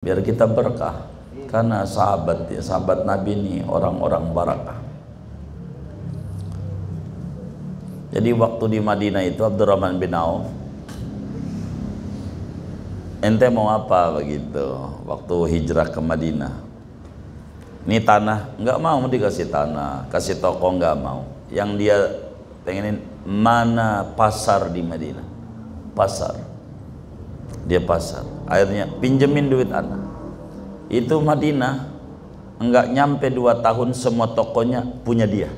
biar kita berkah, karena sahabat Nabi ini orang-orang barakah. Jadi waktu di Madinah itu Abdurrahman bin Auf, ente mau apa begitu waktu hijrah ke Madinah? Ini tanah, nggak mau dikasih tanah, kasih toko nggak mau. Yang dia pengenin mana pasar di Madinah, pasar. Dia pasar, akhirnya pinjemin duit anak. Itu Madinah enggak nyampe 2 tahun semua tokonya punya dia.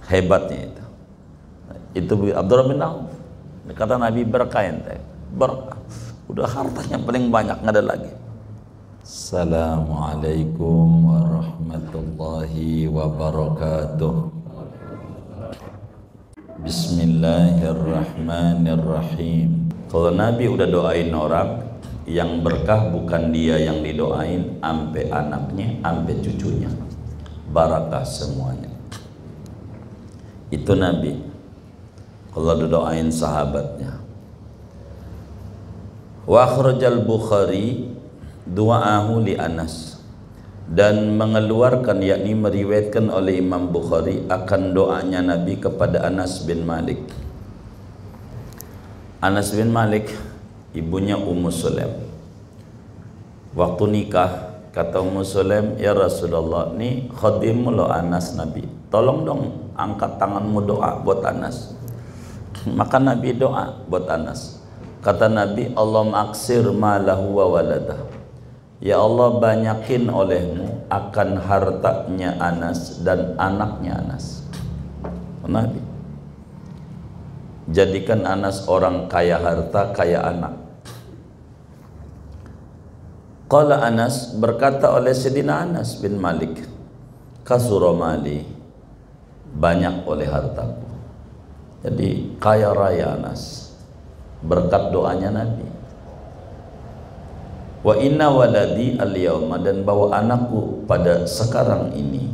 Hebatnya itu Abdurrahman bin Auf. Kata Nabi, berkah ente, berkah. Udah hartanya paling banyak, nggak ada lagi. Assalamualaikum warahmatullahi wabarakatuh. Bismillahirrahmanirrahim. Kalau Nabi udah doain orang, yang berkah bukan dia yang didoain, ampe anaknya, ampe cucunya, barakah semuanya. Itu Nabi kalau doain sahabatnya. Wa akhrajal Bukhari du'aahu li Anas, dan mengeluarkan, yakni meriwayatkan oleh Imam Bukhari akan doanya Nabi kepada Anas bin Malik. Anas bin Malik ibunya Ummu Sulaim. Waktu nikah kata Ummu Sulaim, ya Rasulullah, ini khadimmu lo Anas Nabi, tolong dong angkat tanganmu doa buat Anas. Maka Nabi doa buat Anas. Kata Nabi, Allahumma aksir malahu wa waladah, ya Allah banyakin olehmu akan hartanya Anas dan anaknya Anas. Nabi jadikan Anas orang kaya harta, kaya anak. Qala Anas, berkata oleh Sayyidina Anas bin Malik, kasura mali, banyak oleh hartaku. Jadi kaya raya Anas berkat doanya Nabi. Wa inna waladi al-yawma, dan bawa anakku pada sekarang ini,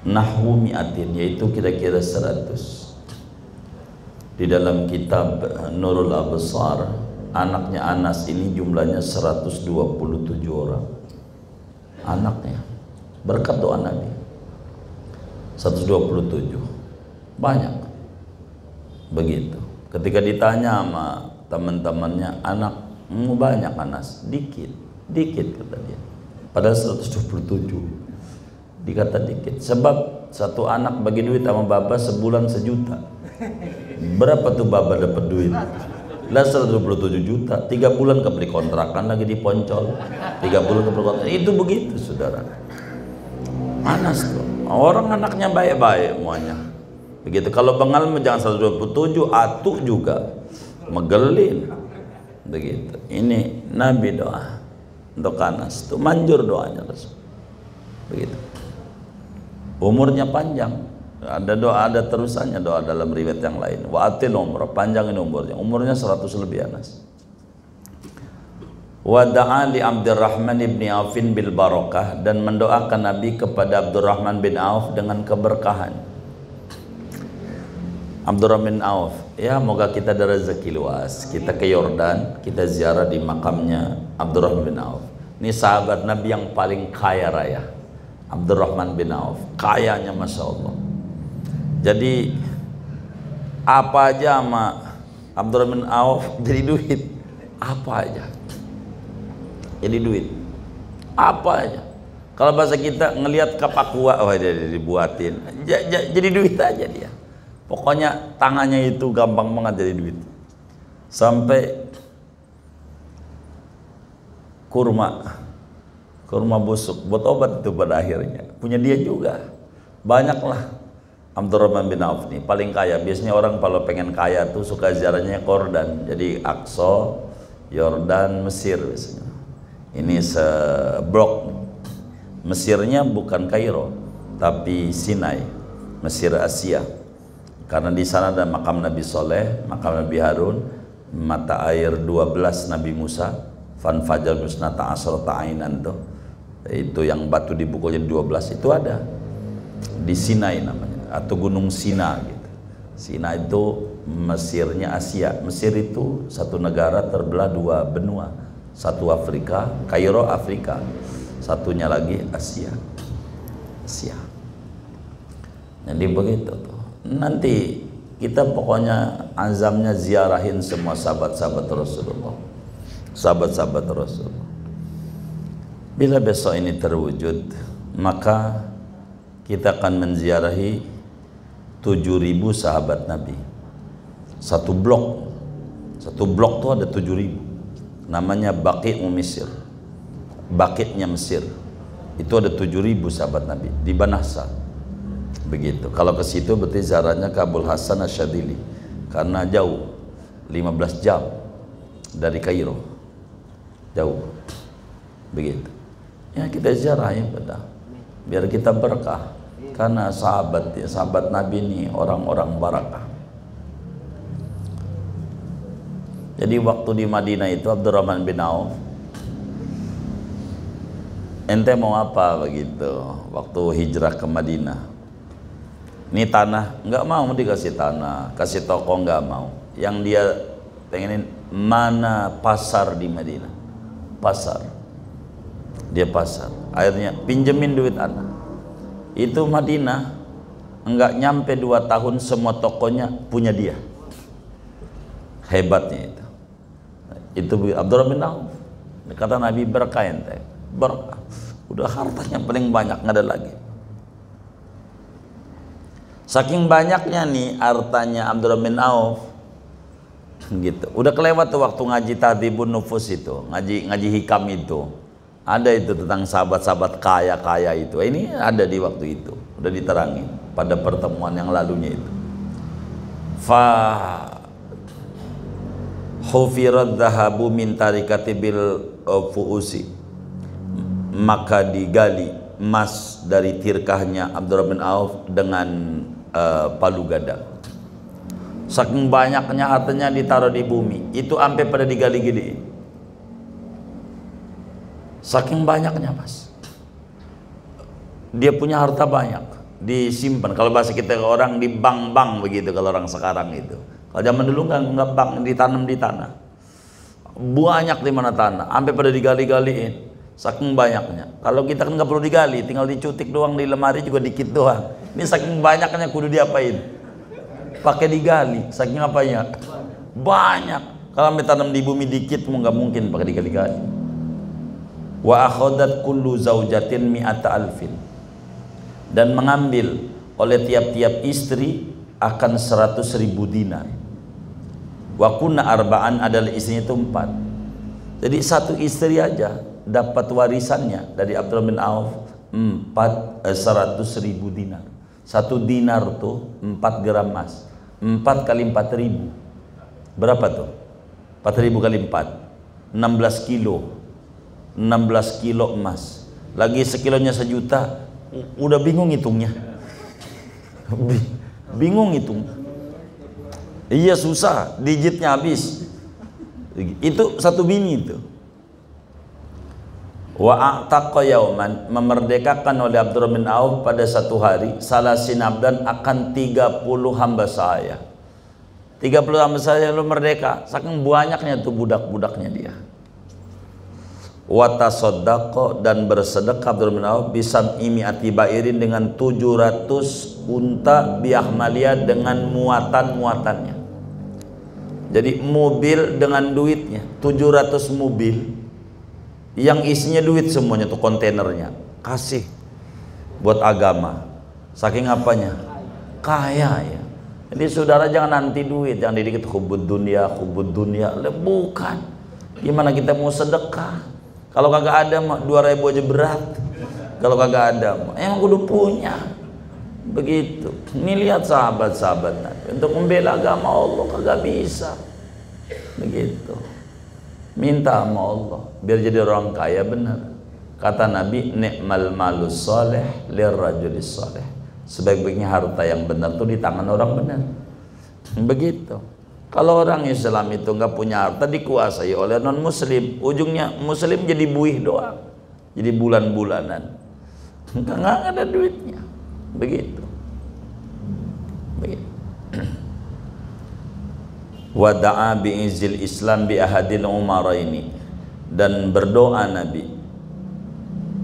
nahwu mi'atin, yaitu kira-kira 100. Di dalam kitab Nurul Absar, anaknya Anas ini jumlahnya 127 orang anaknya, berkat doa Nabi. 127 banyak begitu. Ketika ditanya sama teman-temannya, anakmu banyak Anas? Dikit kata dia. Padahal 127 dikata dikit. Sebab satu anak bagi duit sama bapak sebulan 1 juta. Berapa tuh bapak dapat duit? Lah 127 juta, 3 bulan kebeli kontrakan lagi di Poncol, 3 bulan kebeli kontrakan. Itu begitu saudara. Anas tuh, orang anaknya baik-baik semuanya. Begitu. Kalau bengal jangan 127, atuk juga megelin. Begitu. Ini Nabi doa untuk Anas tuh, manjur doanya Rasul. Begitu. Umurnya panjang. Ada doa, ada terusannya doa dalam riwayat yang lain. Wa atil umrah, panjangin umurnya. Umurnya 100 lebih Anas. Wa da'a li Abdurrahman ibn Auf bil barakah, dan mendoakan Nabi kepada Abdurrahman bin Auf dengan keberkahan. Abdurrahman bin Auf, ya moga kita ada rezeki luas, kita ke Yordan, kita ziarah di makamnya Abdurrahman bin Auf. Ini sahabat Nabi yang paling kaya raya, Abdurrahman bin Auf, kayanya Masya Allah. Jadi apa aja sama Abdurrahman bin Auf jadi duit, apa aja jadi duit, apa aja. Kalau bahasa kita ngelihat kapakua, wah dia dibuatin, jadi duit aja dia. Pokoknya tangannya itu gampang banget jadi duit. Sampai kurma busuk buat obat itu pada akhirnya punya dia juga. Banyaklah Abdurrahman bin Auf nih paling kaya. Biasanya orang kalau pengen kaya tuh suka ziarahnya Kordan, jadi Aqsa, Yordan, Mesir biasanya. Ini seblok. Mesirnya bukan Kairo, tapi Sinai, Mesir Asia. Karena di sana ada makam Nabi Soleh, makam Nabi Harun, mata air 12 Nabi Musa, fanfajar musnata asrata ainan tuh. Itu yang batu dipukul jadi 12 itu ada di Sinai namanya, atau Gunung Sina gitu. Sina itu Mesirnya Asia. Mesir itu satu negara terbelah 2 benua, Satu Afrika, Kairo Afrika, satunya lagi Asia. Jadi begitu tuh. Nanti kita pokoknya azamnya ziarahin semua sahabat-sahabat Rasulullah, sahabat-sahabat Rasulullah. Bila besok ini terwujud, maka kita akan menziarahi 7.000 sahabat Nabi. Satu blok tuh ada 7.000. Namanya Baqi' Mesir. Baqi'-nya Mesir. Itu ada 7.000 sahabat Nabi di Banahsa. Begitu. Kalau ke situ berarti ziarahnya ke Abul Hasan Asyadili, karena jauh 15 jam dari Kairo, jauh. Begitu. Ya kita ziarah ya, biar kita berkah, karena sahabat Nabi ini orang-orang barakah. Jadi waktu di Madinah itu Abdurrahman bin Auf, ente mau apa begitu waktu hijrah ke Madinah? Ini tanah, nggak mau dikasih tanah, kasih toko nggak mau. Yang dia pengenin mana pasar di Madinah, pasar. Dia pasar. Akhirnya pinjemin duit anak. Itu Madinah nggak nyampe 2 tahun semua tokonya punya dia. Hebatnya itu. Itu Abdurrahman bin Auf. Kata Nabi berkah ente, berkah. Udah hartanya paling banyak, nggak ada lagi. Saking banyaknya nih hartanya Abdurrahman bin Auf, gitu. Udah kelewat tuh waktu ngaji Tahdhibun Nufus itu, ngaji hikam itu. Ada itu tentang sahabat-sahabat kaya itu. Ini ada di waktu itu, udah diterangi pada pertemuan yang lalunya itu. Fa hufirat dhahabu min tarikati bil fuusi, maka digali emas dari tirkahnya Abdurrahman bin Auf dengan palu gada. Saking banyaknya hartanya ditaruh di bumi, itu sampai pada digali-gali. Saking banyaknya mas, dia punya harta banyak, disimpan. Kalau bahasa kita orang di bank begitu, kalau orang sekarang itu. Kalau zaman dulu nggak bank, ditanam di tanah. Banyak di mana tanah, sampai pada digali-galiin. Saking banyaknya. Kalau kita kan nggak perlu digali, tinggal dicutik doang di lemari juga dikit doang. Ini saking banyaknya kudu diapain? Pakai digali. Saking apanya? Banyak. Kalau sampai tanam di bumi dikit, nggak mungkin pakai digali-gali. Wa akhadat kullu zaujatin mi'ata alfin, dan mengambil oleh tiap-tiap istri akan 100.000 dinar. Wa kunna arba'an, adalah istrinya itu 4. Jadi satu istri aja dapat warisannya dari Abdurrahman bin Auf 100.000 dinar. 1 dinar tuh 4 gram emas. 4 kali 4.000 berapa tuh? 4.000 kali 4 16 kilo. 16 kilo emas. Lagi sekilonya 1 juta. Udah bingung hitungnya. Bingung hitung. Iya susah, digitnya habis. Itu 1 bini itu. Wa a'taqa yauman, memerdekakan oleh Abdurrahman bin Auf pada 1 hari salasin abdan, akan 30 hamba sahaya. 30 hamba sahaya lu merdeka, saking banyaknya tuh budak-budaknya dia. Wa tasaddaqa, dan bersedekah Abdurrahman bin Auf bisan imi'ati ba'irin, dengan 700 unta biahmaliyah, dengan muatan-muatannya. Jadi mobil dengan duitnya, 700 mobil yang isinya duit semuanya tuh, kontainernya kasih buat agama. Saking apanya? Kaya ya. Jadi saudara jangan nanti duit, jangan dikit hubud dunia, bukan. Gimana kita mau sedekah? Kalau kagak ada 2.000 aja berat. Kalau kagak ada emang kudu punya. Begitu. Ini lihat sahabat-sahabat Nabi untuk membela agama Allah kagak bisa. Begitu. Minta sama Allah biar jadi orang kaya benar. Kata Nabi, ni'mal malus soleh lirrajulis soleh. Sebaik-baiknya harta yang benar tuh di tangan orang benar. Begitu. Kalau orang Islam itu nggak punya harta, dikuasai oleh non muslim, ujungnya muslim jadi buih doang, jadi bulan-bulanan, nggak ada duitnya. Begitu. Begitu. Wada'a bi'izil Islam bi ahadil umaraini, dan berdoa Nabi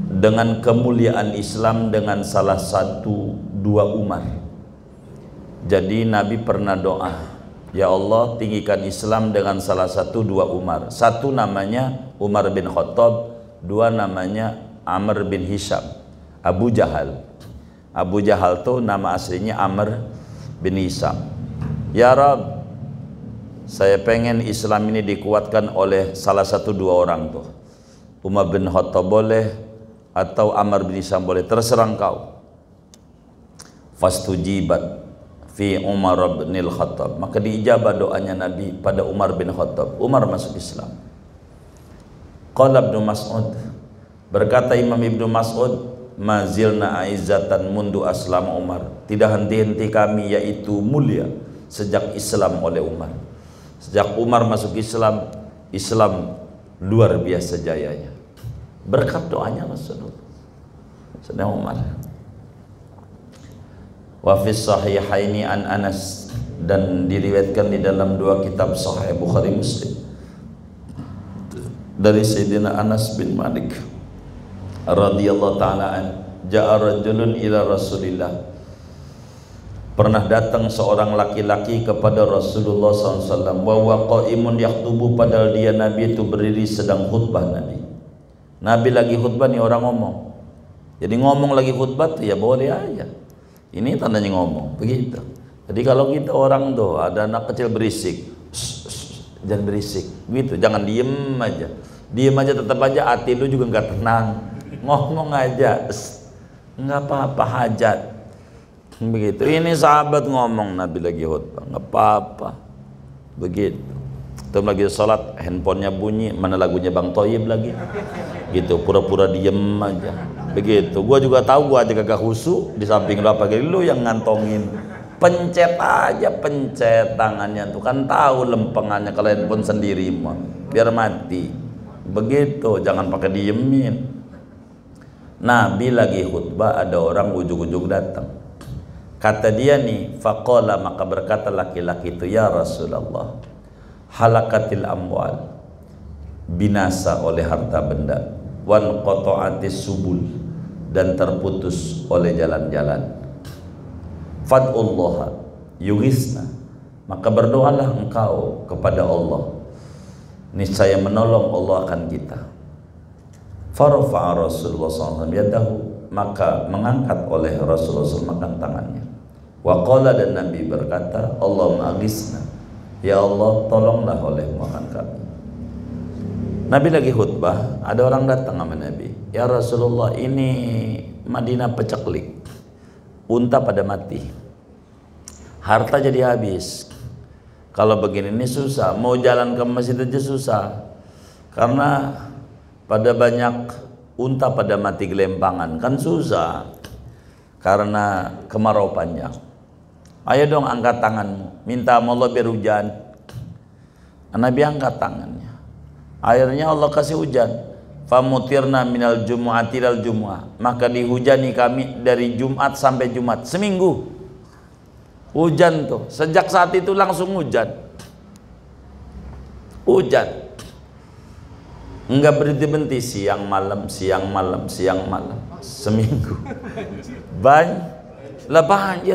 dengan kemuliaan Islam dengan salah satu dua Umar. Jadi Nabi pernah doa, ya Allah tinggikan Islam dengan salah satu dua Umar. Satu namanya Umar bin Khattab, dua namanya Amr bin Hisham, Abu Jahal. Abu Jahal tuh nama aslinya Amr bin Hisham. Ya Rabb, saya pengen Islam ini dikuatkan oleh salah satu dua orang tuh. Umar bin Khattab boleh atau Amr bin Hisham boleh, terserah engkau. Fastujibat fi Umar bin Khattab, maka diijabah doanya Nabi pada Umar bin Khattab. Umar masuk Islam. Qala Ibnu Mas'ud, berkata Imam Ibnu Mas'ud, mazilna aizzatan mundu aslam Umar, tidak henti-henti kami yaitu mulia sejak Islam oleh Umar. Sejak Umar masuk Islam, Islam luar biasa jayanya berkat doanya Rasulullah sedang Umar. Wa fi sahihaini an Anas, dan diriwayatkan di dalam dua kitab Sahih Bukhari Muslim dari Sayyidina Anas bin Malik radhiyallahu taala an, ja'a rajulun ila Rasulillah, pernah datang seorang laki-laki kepada Rasulullah SAW, wa huwa qaimun yakhutubu, padahal dia Nabi itu berdiri sedang khutbah. Nabi lagi khutbah, nih orang ngomong. Jadi ngomong lagi khutbah tuh ya boleh aja. Ini tandanya ngomong, begitu. Jadi kalau kita orang tuh ada anak kecil berisik, jangan berisik, gitu. Jangan diem aja. Diem aja tetap aja hati lu juga nggak tenang. Ngomong aja, nggak apa-apa, hajat. Begitu. Ini sahabat ngomong, Nabi lagi khutbah, nggak apa-apa. Begitu. Tuh lagi sholat, handphonenya bunyi, mana lagunya Bang Thoyib lagi. Gitu, pura-pura diem aja. Begitu. Gua juga tahu gua aja kagak khusyuk di samping lu, apa lu yang ngantongin. Pencet aja, pencet tangannya tuh kan tahu lempengannya kalau handphone sendiri mah. Biar mati. Begitu, jangan pakai diemin. Nabi lagi khutbah, ada orang ujug-ujug datang. Kata dia nih, faqala, maka berkata laki-laki itu, ya Rasulullah, halakatil amwal, binasa oleh harta benda, wan qata'atis subul, dan terputus oleh jalan-jalan. Fad'ullaha yugisna, maka berdoalah engkau kepada Allah, niscaya menolong Allah akan kita. Farafa'a Rasulullah SAW yadahu, maka mengangkat oleh Rasulullah SAW tangannya. Wa qala, dan Nabi berkata, Allahumma agisna, ya Allah tolonglah olehmu akan kami. Nabi lagi khutbah, ada orang datang sama Nabi, ya Rasulullah, ini Madinah peceklik, unta pada mati, harta jadi habis. Kalau begini ini susah, mau jalan ke masjid aja susah, karena pada banyak unta pada mati gelempangan, kan susah karena kemarau panjang. Ayo dong angkat tanganmu, minta sama Allah biar hujan. Nabi angkat tangannya, akhirnya Allah kasih hujan. Famutirna minal jumu'ati ilal jumu'ah, maka dihujani kami dari Jumat sampai Jumat, seminggu hujan tuh. Sejak saat itu langsung hujan, enggak berhenti-henti, siang malam, siang malam, siang malam, seminggu. Banjir.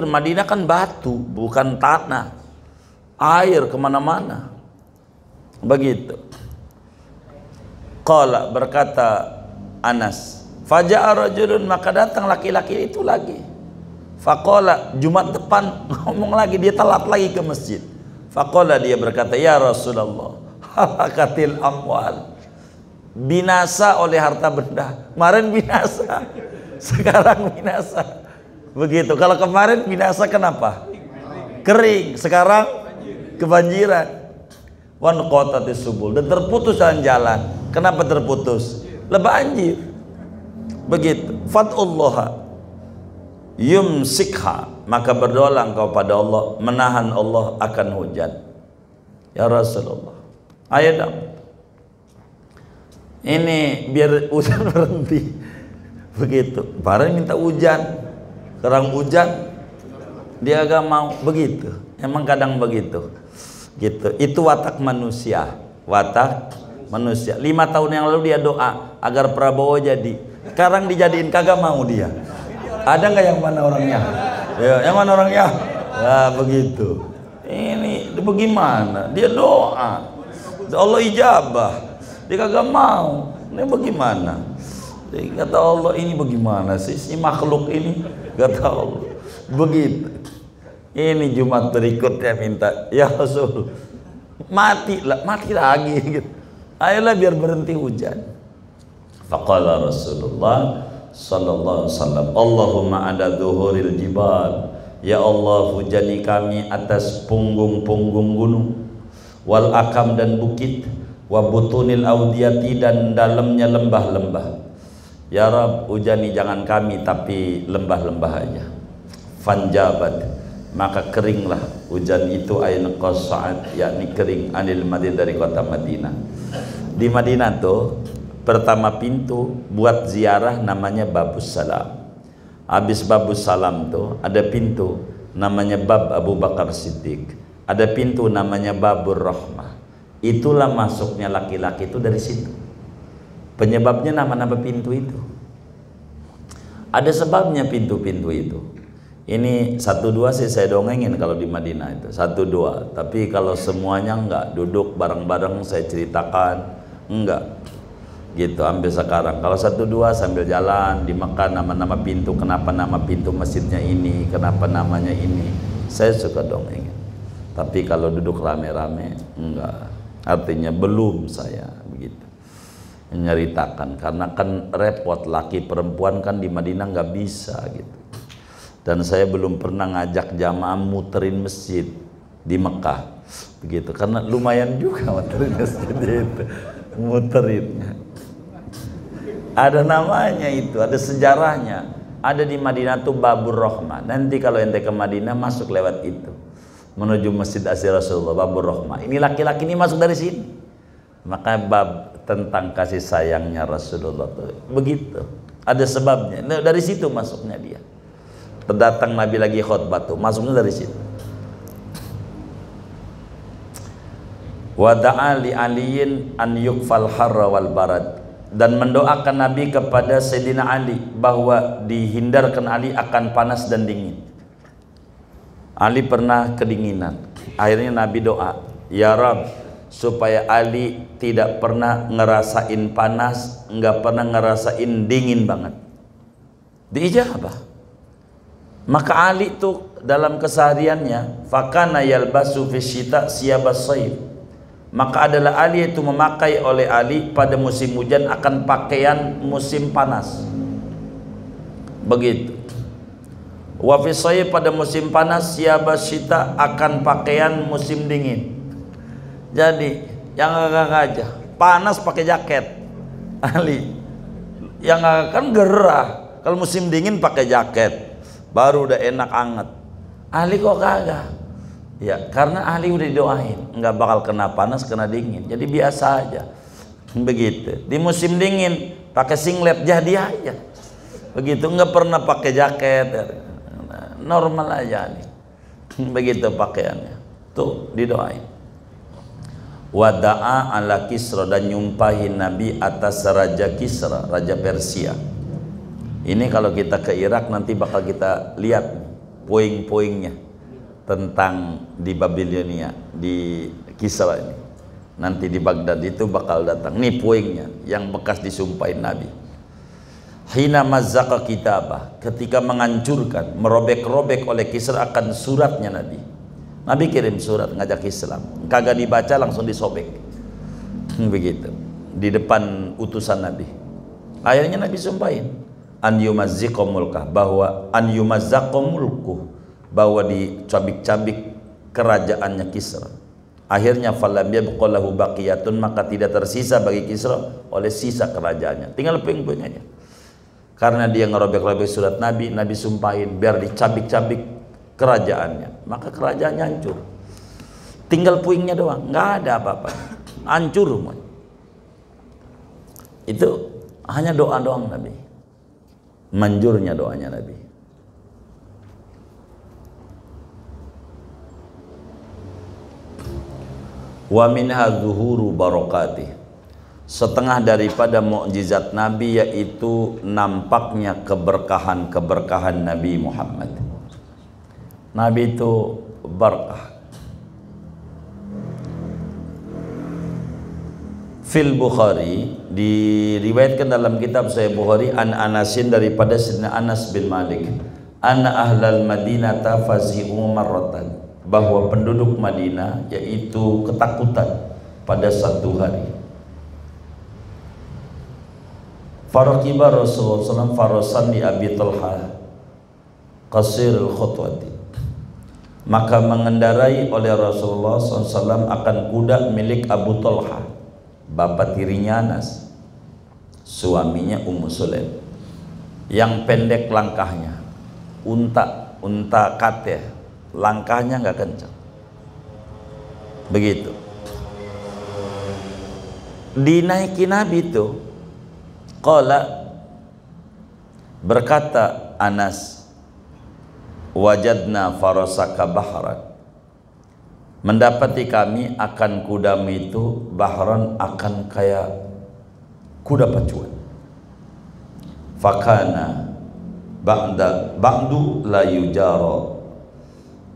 Madinah kan batu, bukan tanah, air kemana-mana. Begitu. Qala, berkata Anas, faja'a rajulun, maka datang laki-laki itu lagi. Faqala, Jumat depan ngomong lagi, dia telat lagi ke masjid. Faqala, dia berkata, ya Rasulullah, halakatil amwal, binasa oleh harta benda. Kemarin binasa, sekarang binasa. Begitu. Kalau kemarin binasa kenapa? Kering. Sekarang kebanjiran. Wan qatatis subul, dan terputus jalan-jalan. Kenapa terputus? Banjir. Begitu. Fad'ullaha yumsikha, maka berdoa engkau pada Allah, menahan Allah akan hujan. Ya Rasulullah, ayo dong, ini biar hujan berhenti. Begitu. Kemarin minta hujan, sekarang hujan, dia agak mau. Begitu. Emang kadang begitu. Gitu. Itu watak manusia. Watak manusia. 5 tahun yang lalu dia doa agar Prabowo jadi. Sekarang dijadiin kagak mau dia. Ada nggak yang mana orangnya? Ya, yang mana orangnya? Ya begitu. Ini bagaimana? Dia doa, Allah ijabah. Dia kagak mau. Ini bagaimana? Kata Allah, ini bagaimana sih si makhluk ini? Kata Allah, begitu. Ini Jumat berikutnya minta, ya Rasul, mati lagi gitu. Ayolah biar berhenti hujan. Faqala Rasulullah sallallahu alaihi wasallam, Allahumma ada zuhuril jibal, ya Allah hujani kami atas punggung-punggung gunung, wal akam dan bukit, wa butunil audiyati dan dalamnya lembah-lembah. Ya Rab, hujani jangan kami tapi lembah-lembah aja. Fanjabat, maka keringlah hujan itu, ain qasa'at, yakni kering, anil Madinah, dari kota Madinah. Di Madinah tuh pertama pintu buat ziarah namanya Babus Salam. Habis Babus Salam tuh ada pintu namanya Bab Abu Bakar Siddiq. Ada pintu namanya Babur Rahmah. Itulah masuknya laki-laki itu dari situ. Penyebabnya nama-nama pintu itu. Ada sebabnya pintu-pintu itu. Ini 1-2 sih saya dongengin kalau di Madinah itu 1-2. Tapi kalau semuanya enggak, duduk bareng-bareng saya ceritakan enggak. Gitu sampai sekarang. Kalau 1-2 sambil jalan di Mekah nama-nama pintu, kenapa nama pintu masjidnya ini, kenapa namanya ini, saya suka dongengin. Tapi kalau duduk rame-rame enggak. Artinya belum saya begitu nyeritakan, karena kan repot, laki perempuan kan di Madinah nggak bisa gitu. Dan saya belum pernah ngajak jamaah muterin masjid di Mekah begitu, karena lumayan juga muterin masjid itu, muterinnya. Ada namanya itu, ada sejarahnya. Ada di Madinah tuh Babur Rahmah. Nanti kalau ente ke Madinah masuk lewat itu, menuju Masjid Asy Rasulullah, Babur Rahmah. Ini laki-laki ini masuk dari sini. Maka bab tentang kasih sayangnya Rasulullah tuh begitu. Ada sebabnya. Nah, dari situ masuknya dia. Terdatang Nabi lagi khutbah tuh, masuknya dari situ. Wa da'a li aliyin an yukfal harra wal barad, dan mendoakan Nabi kepada Sayyidina Ali bahwa dihindarkan Ali akan panas dan dingin. Ali pernah kedinginan. Akhirnya Nabi doa, ya Rab, supaya Ali tidak pernah ngerasain panas, nggak pernah ngerasain dingin banget. Diijabah. Maka Ali tuh dalam kesehariannya, fakana yalbasu fi syita siyabas sayf. Maka adalah Ali itu memakai oleh Ali pada musim hujan akan pakaian musim panas. Begitu. Wa fi sayf, pada musim panas, siyabas syita akan pakaian musim dingin. Jadi yang agak aja panas pakai jaket Ali, yang agak kan gerah. Kalau musim dingin pakai jaket baru udah enak anget. Ali kok kagak? Ya karena Ali udah didoain nggak bakal kena panas kena dingin, jadi biasa aja begitu. Di musim dingin pakai singlet jadi aja begitu, nggak pernah pakai jaket, normal aja Ali begitu pakaiannya tuh didoain. Wada'a ala Kisra, dan nyumpahin Nabi atas Raja Kisra, Raja Persia. Ini kalau kita ke Irak nanti bakal kita lihat poin-poinnya tentang di Babilonia, di Kisra ini. Nanti di Baghdad itu bakal datang. Nih poinnya yang bekas disumpahin Nabi. Hina mazzaqa kitabah, ketika menghancurkan, merobek-robek oleh Kisra akan suratnya Nabi. Nabi kirim surat ngajak Islam, kagak dibaca langsung disobek begitu di depan utusan Nabi. Akhirnya Nabi sumpahin an yumazziqa mulkah, bahwa an yumazzaqa mulkuh, bahwa dicabik-cabik kerajaannya Kisra. Akhirnya falam yabqa lahu baqiyatun, maka tidak tersisa bagi Kisra oleh sisa kerajaannya, tinggal puing-puing aja. Karena dia ngerobek-robek surat Nabi, Nabi sumpahin biar dicabik-cabik kerajaannya, maka kerajaannya hancur, tinggal puingnya doang, nggak ada apa-apa, hancur semua. Itu hanya doa doang Nabi, manjurnya doanya Nabi. Wa minha zuhuru barakatih, setengah daripada mukjizat Nabi yaitu nampaknya keberkahan-keberkahan Nabi Muhammad. Nabi itu berkah. Fil Bukhari, diriwayatkan dalam kitab Sahih Bukhari an Anasin daripada Sayyidina Anas bin Malik, anna ahlal Madinata fazi'u marratan, bahwa penduduk Madinah yaitu ketakutan pada satu hari. Faraqiba Rasulullah SAW farasan di Abi Talha qasirul khutwati, maka mengendarai oleh Rasulullah SAW akan kuda milik Abu Talha, bapak tirinya Anas, suaminya Ummu Sulaim, yang pendek langkahnya, unta kateh, langkahnya nggak kencang. Begitu dinaiki Nabi itu, qala, berkata Anas, wajadna farasaka bahran, mendapati kami akan kudamu itu bahran, akan kayak kuda pacuan. Fakana ba'du la yujara,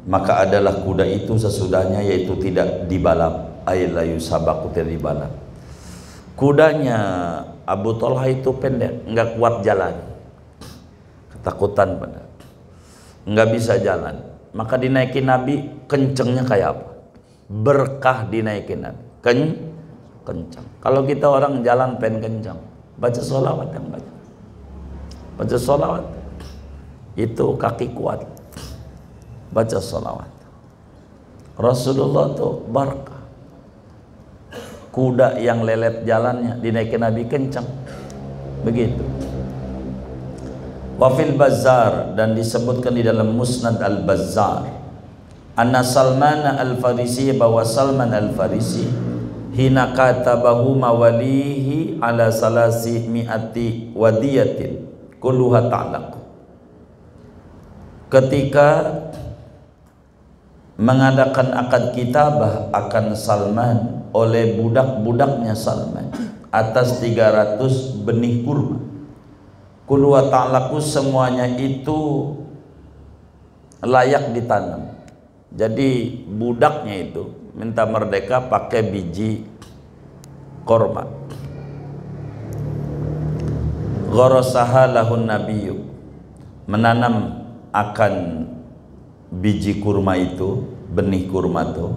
maka adalah kuda itu sesudahnya yaitu tidak dibalap, ay la yusabaku, tidak dibalap. Kudanya Abu Talha itu pendek, nggak kuat jalan, ketakutan pada, nggak bisa jalan. Maka dinaikin Nabi, kencengnya kayak apa? Berkah dinaikin Nabi, kencang. Kalau kita orang jalan pengen kencang, baca sholawat yang baca sholawat itu kaki kuat, baca sholawat. Rasulullah tuh berkah, kuda yang lelet jalannya dinaikin Nabi kencang. Begitu. Wafil Bazzar, dan disebutkan di dalam Musnad Al-Bazzar, anna Salman Al-Farisi, bahwa Salman Al-Farisi hina katabahu mawalihi ala salasi mi'ati wadiyatin kulluha ta'laq, ketika mengadakan akad kitabah akan Salman oleh budak-budaknya Salman atas 300 benih kurma, kulluha ta'laqu, semuanya itu layak ditanam. Jadi budaknya itu minta merdeka pakai biji korma. Gharasaha lahun nabiyyu, menanam akan biji kurma itu, benih kurma itu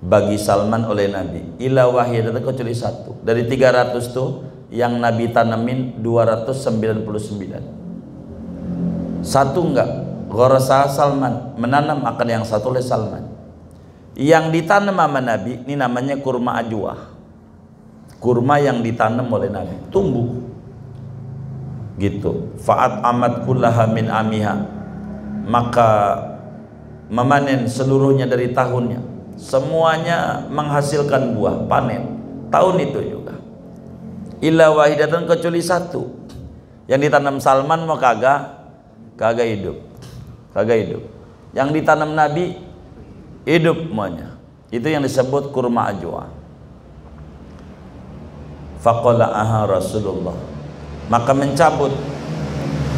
bagi Salman oleh Nabi, ila wahidatan, kecuali satu dari 300 tuh yang Nabi tanemin 299, satu enggak. Gharasaha Salman, menanam akan yang satu oleh Salman. Yang ditanam sama Nabi ini namanya kurma ajwa, kurma yang ditanam oleh Nabi, tumbuh gitu. Fa'at amat kullaha min amiha, maka memanen seluruhnya dari tahunnya, semuanya menghasilkan buah, panen tahun itu juga. Illa wahidatan, kecuali satu yang ditanam Salman mau kagak hidup, yang ditanam Nabi hidup semuanya. Itu yang disebut kurma ajwa. Faqala'aha Rasulullah, maka mencabut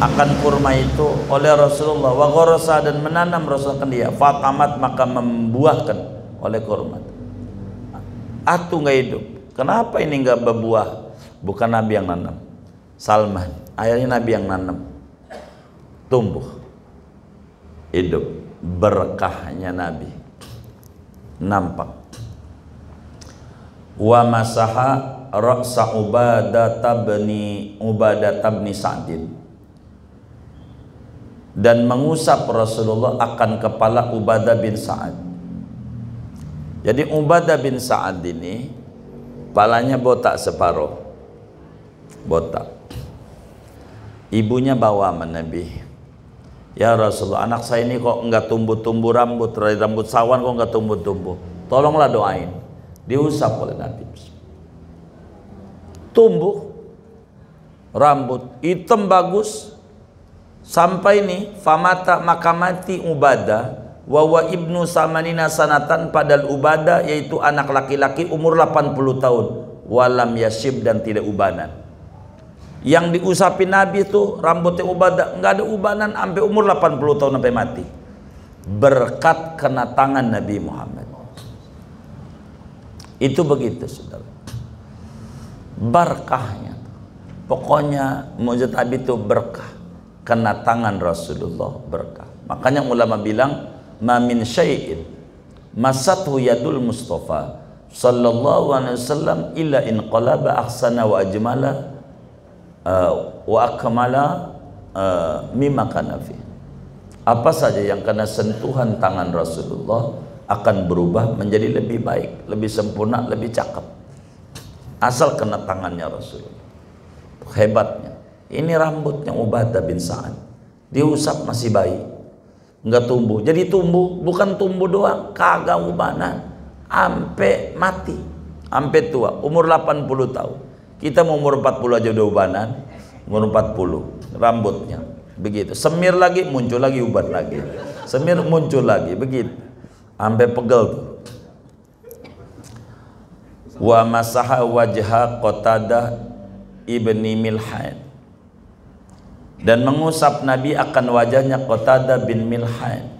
akan kurma itu oleh Rasulullah, wa gharasa, dan menanam Rasulullah dia, fatamat, maka membuahkan oleh kurma. Atu nggak hidup, kenapa ini nggak berbuah? Bukan Nabi yang nanam, Salman, akhirnya Nabi yang nanam, tumbuh, hidup, berkahnya Nabi nampak. Wa masaha ra'sa Ubadah bin Sa'din, dan mengusap Rasulullah akan kepala Ubadah bin Sa'ad. Jadi Ubadah bin Sa'ad ini kepalanya botak separuh, botak. Ibunya bawa sama Nabi, ya Rasulullah, anak saya ini kok enggak tumbuh-tumbuh rambut, dari rambut sawan kok enggak tumbuh-tumbuh, tolonglah doain. Diusap oleh Nabi, tumbuh rambut hitam bagus, sampai ini famata, maka mati Ubadah wa ibnu samanina sanatan, padahal Ubadah yaitu anak laki-laki umur 80 tahun, walam yashib, dan tidak ubanan. Yang diusapin Nabi itu rambutnya Ubadah nggak ada ubanan sampai umur 80 tahun sampai mati. Berkat kena tangan Nabi Muhammad. Itu begitu, saudara. Berkahnya. Pokoknya mujizat Nabi itu berkah. Kena tangan Rasulullah berkah. Makanya ulama bilang, ma min syai'in masathu yadul Mustafa sallallahu alaihi wasallam illa in qalaba ahsana wa ajmala wa akmala mimma kana fi. Apa saja yang kena sentuhan tangan Rasulullah akan berubah menjadi lebih baik, lebih sempurna, lebih cakep. Asal kena tangannya Rasulullah. Hebatnya. Ini rambutnya Ubadah bin Sa'ad. Diusap masih bayi. Enggak tumbuh. Jadi tumbuh, bukan tumbuh doang, kagak ubanan. Sampai mati. Sampai tua, umur 80 tahun. Kita mau umur 40 aja udah ubanan. Umur 40, rambutnya. Begitu. Semir lagi, muncul lagi uban lagi. Semir muncul lagi, begitu. Sampai pegel tuh. Wa masaha wajha Qatadah ibni Milhan. Dan mengusap Nabi akan wajahnya Qatadah bin Milhan,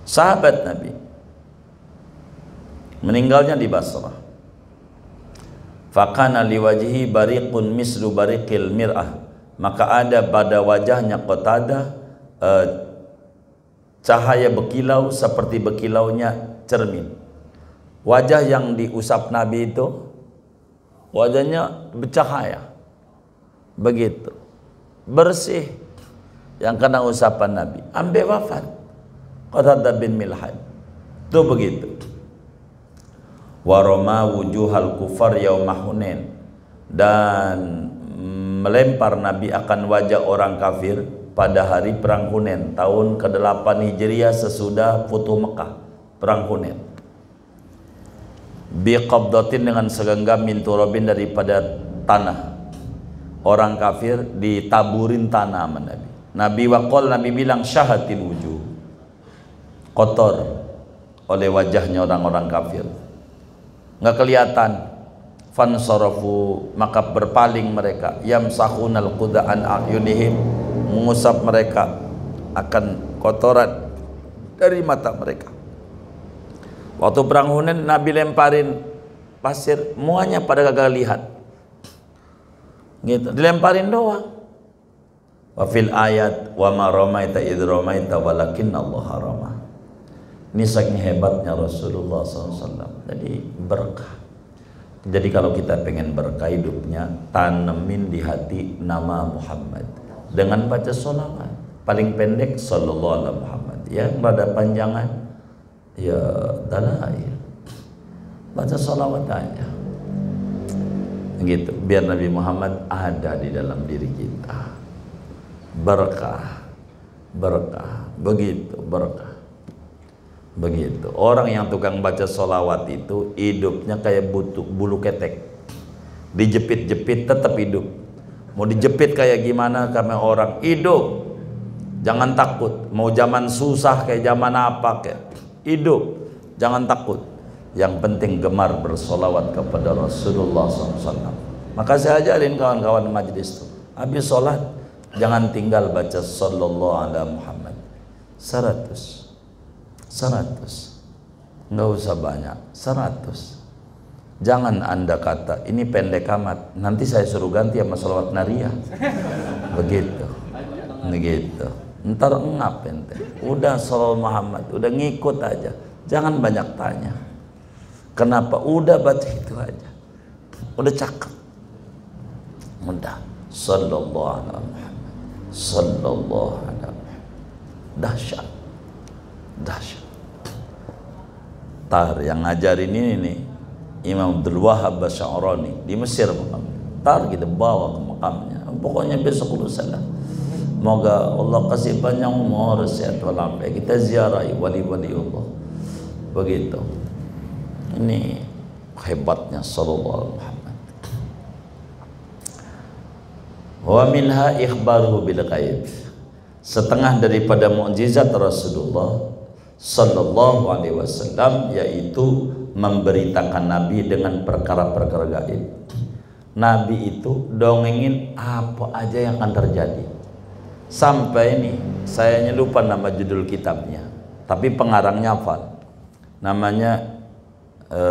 sahabat Nabi, meninggalnya di Basrah. Fakana liwajhi bariqun mislu bariqil mir'ah, maka ada pada wajahnya Qatadah cahaya berkilau seperti berkilaunya cermin. Wajah yang diusap Nabi itu wajahnya bercahaya, begitu bersih, yang kena usapan Nabi sampai wafat Qatadah bin Milhan. Itu begitu. Waroma wujuhal kufar yauma Hunain, dan melempar Nabi akan wajah orang kafir pada hari perang Hunain tahun ke-8 Hijriah sesudah Futuh Mekah, perang Hunain. Biqabdatin, dengan segenggam min turabin, daripada tanah. Orang kafir ditaburin tanah sama Nabi. Nabi waqol, Nabi bilang syahatil wujuh, kotor oleh wajahnya orang-orang kafir, nggak kelihatan. Fansarafu, maka berpaling mereka. Yamsahunal quda'an a'yunihim, mengusap mereka akan kotoran dari mata mereka. Waktu perang Hunain Nabi lemparin pasir, muanya pada gagal lihat. Gitu, dilemparin doang. Wa fil ayat wa ma ramaita id ramaita walakin Allah rama. Ini saking hebatnya Rasulullah SAW. Jadi berkah. Jadi kalau kita pengen berkah hidupnya, tanemin di hati nama Muhammad dengan baca sholawat. Paling pendek sallallahu alaihi Muhammad. Ya, rada panjangan ya dalail. Baca sholawat aja. Gitu, biar Nabi Muhammad ada di dalam diri kita. Berkah, berkah, begitu berkah. Begitu. Orang yang tukang baca sholawat itu hidupnya kayak bulu ketek, dijepit-jepit tetap hidup. Mau dijepit kayak gimana, karena orang hidup. Jangan takut. Mau zaman susah kayak zaman apa kayak hidup, jangan takut. Yang penting gemar bersolawat kepada Rasulullah SAW. Maka saya ajarin kawan-kawan majlis itu, habis sholat jangan tinggal baca sallallahu alaihi Muhammad 100, nggak usah banyak, 100. Jangan anda kata ini pendek amat, nanti saya suruh ganti sama sholawat nariyah. Begitu, ntar ngap ente. Udah sallallahu Muhammad, udah ngikut aja, jangan banyak tanya. Kenapa? Udah baca itu aja, udah cakep, udah sallallahu alaihi Muhammad, sallallahu alaihi Muhammad. Dahsyat, dahsyat. Tar yang ngajarin ini nih Imam Abdul Wahab Asy'arani di Mesir. Tar kita bawa ke makamnya, pokoknya besok lusa. Moga Allah kasih panjang umur, sehat walafiat, kita ziarahi wali-wali Allah. Begitu. Ini hebatnya sallallahu alaihi Muhammad. Wa minha ikhbaruhu bil ghaib. Setengah daripada mukjizat Rasulullah sallallahu alaihi wasallam yaitu memberitakan Nabi dengan perkara-perkara gaib. Nabi itu dongengin apa aja yang akan terjadi. Sampai ini saya lupa nama judul kitabnya, tapi pengarangnya hafal. Namanya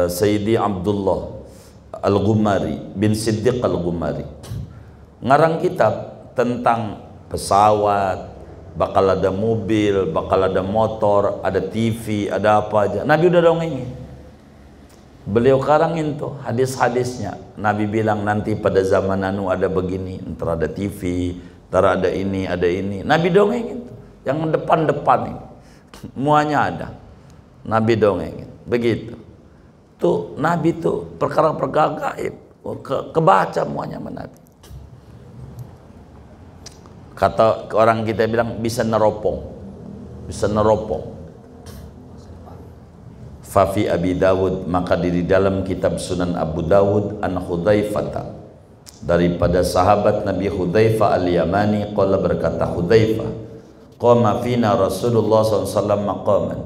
Sayyidi Abdullah Al-Ghumari bin Siddiq Al-Ghumari. Ngarang kitab tentang pesawat, bakal ada mobil, bakal ada motor, ada TV, ada apa aja. Nabi udah dongengin. Beliau karangin tuh hadis-hadisnya. Nabi bilang nanti pada zaman anu ada begini, ntar ada TV, ntar ada ini, ada ini. Nabi dongengin tuh. Yang depan-depan ini semuanya ada. Nabi dongengin. Begitu. Tuh Nabi tuh perkara-perkara gaib kebaca semuanya sama Nabi. Kata orang kita bilang bisa neropong. Bisa neropong. Fafi Abi Dawud, maka di dalam kitab Sunan Abu Dawud an Hudzaifah, daripada sahabat Nabi Hudzaifah al-Yamani, qala berkata Hudzaifah, qama fina Rasulullah SAW maqaman,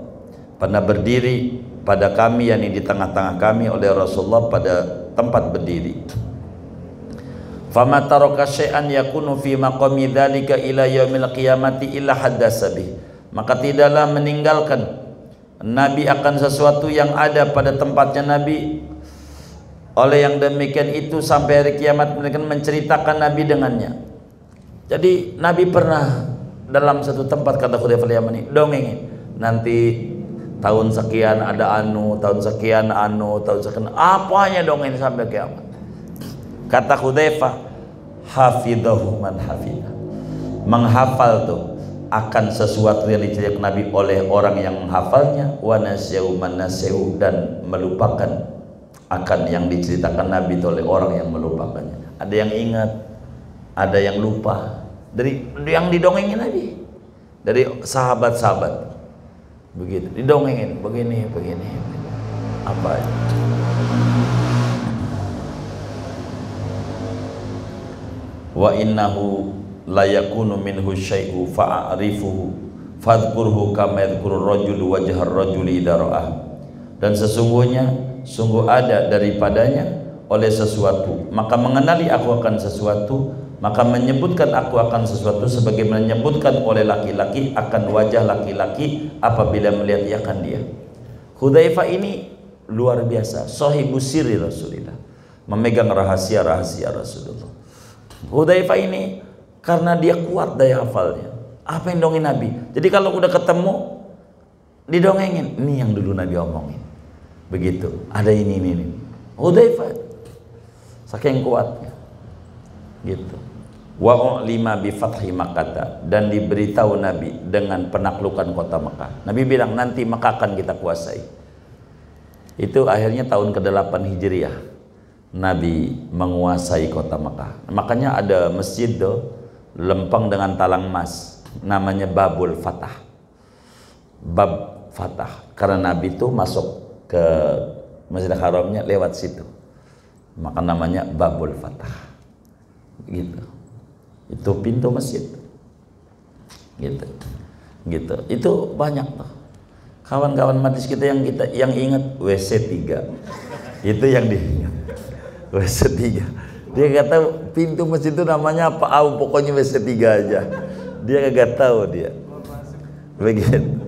pernah berdiri pada kami, yakni di tengah-tengah kami oleh Rasulullah pada tempat berdiri. Fama taraka syai'an yakunu fi maqami dzalika ila yaumil qiyamati illa haddasa bih, maka tidaklah meninggalkan Nabi akan sesuatu yang ada pada tempatnya Nabi oleh yang demikian itu sampai hari kiamat mereka menceritakan Nabi dengannya. Jadi Nabi pernah dalam satu tempat, kata Hudzaifah al-Yamani, dongengin nanti tahun sekian ada anu, tahun sekian anu, tahun sekian apanya dongengin sampai kiamat. Kata Hudzaifah, hafidhahu man hafidah, menghafal tuh akan sesuatu yang diceritakan Nabi oleh orang yang menghafalnya, wa nasyahu man nasyahu, dan melupakan akan yang diceritakan Nabi itu oleh orang yang melupakannya. Ada yang ingat, ada yang lupa dari yang didongengin Nabi, dari sahabat-sahabat. Begitu didongengin begini apa aja. Wa innahu la yakunu minhu syai'u fa'arifuhu fadhkurhu kama yadhkuru rajulu wajhar rajuli idza ra'ah, dan sungguh ada daripadanya oleh sesuatu, maka mengenali aku akan sesuatu, maka menyebutkan aku akan sesuatu sebagaimana menyebutkan oleh laki-laki akan wajah laki-laki apabila melihat akan dia. Hudzaifah ini luar biasa, sahibus sirri Rasulillah, memegang rahasia-rahasia Rasulullah. Hudzaifah ini karena dia kuat daya hafalnya, apa yang dongeng Nabi. Jadi kalau udah ketemu didongengin, ini yang dulu Nabi omongin. Begitu, ada ini. Hudzaifah saking kuatnya. Gitu. Wa lima bi fathi Makkah, dan diberitahu Nabi dengan penaklukan kota Mekah. Nabi bilang nanti Mekah akan kita kuasai. Itu akhirnya tahun ke-8 Hijriah Nabi menguasai kota Mekah. Makanya ada masjid tuh lempeng dengan talang emas, namanya Babul Fatah. Bab Fatah, karena Nabi itu masuk ke Masjidil Haramnya lewat situ, maka namanya Babul Fatah. Gitu. Itu pintu masjid. Gitu. Itu banyak tuh. Kawan-kawan majlis kita yang ingat WC 3. Itu yang diingat. WC 3. Dia nggak tahu pintu masjid itu namanya apa, pokoknya WC 3 aja. Dia nggak tahu dia. Begitu.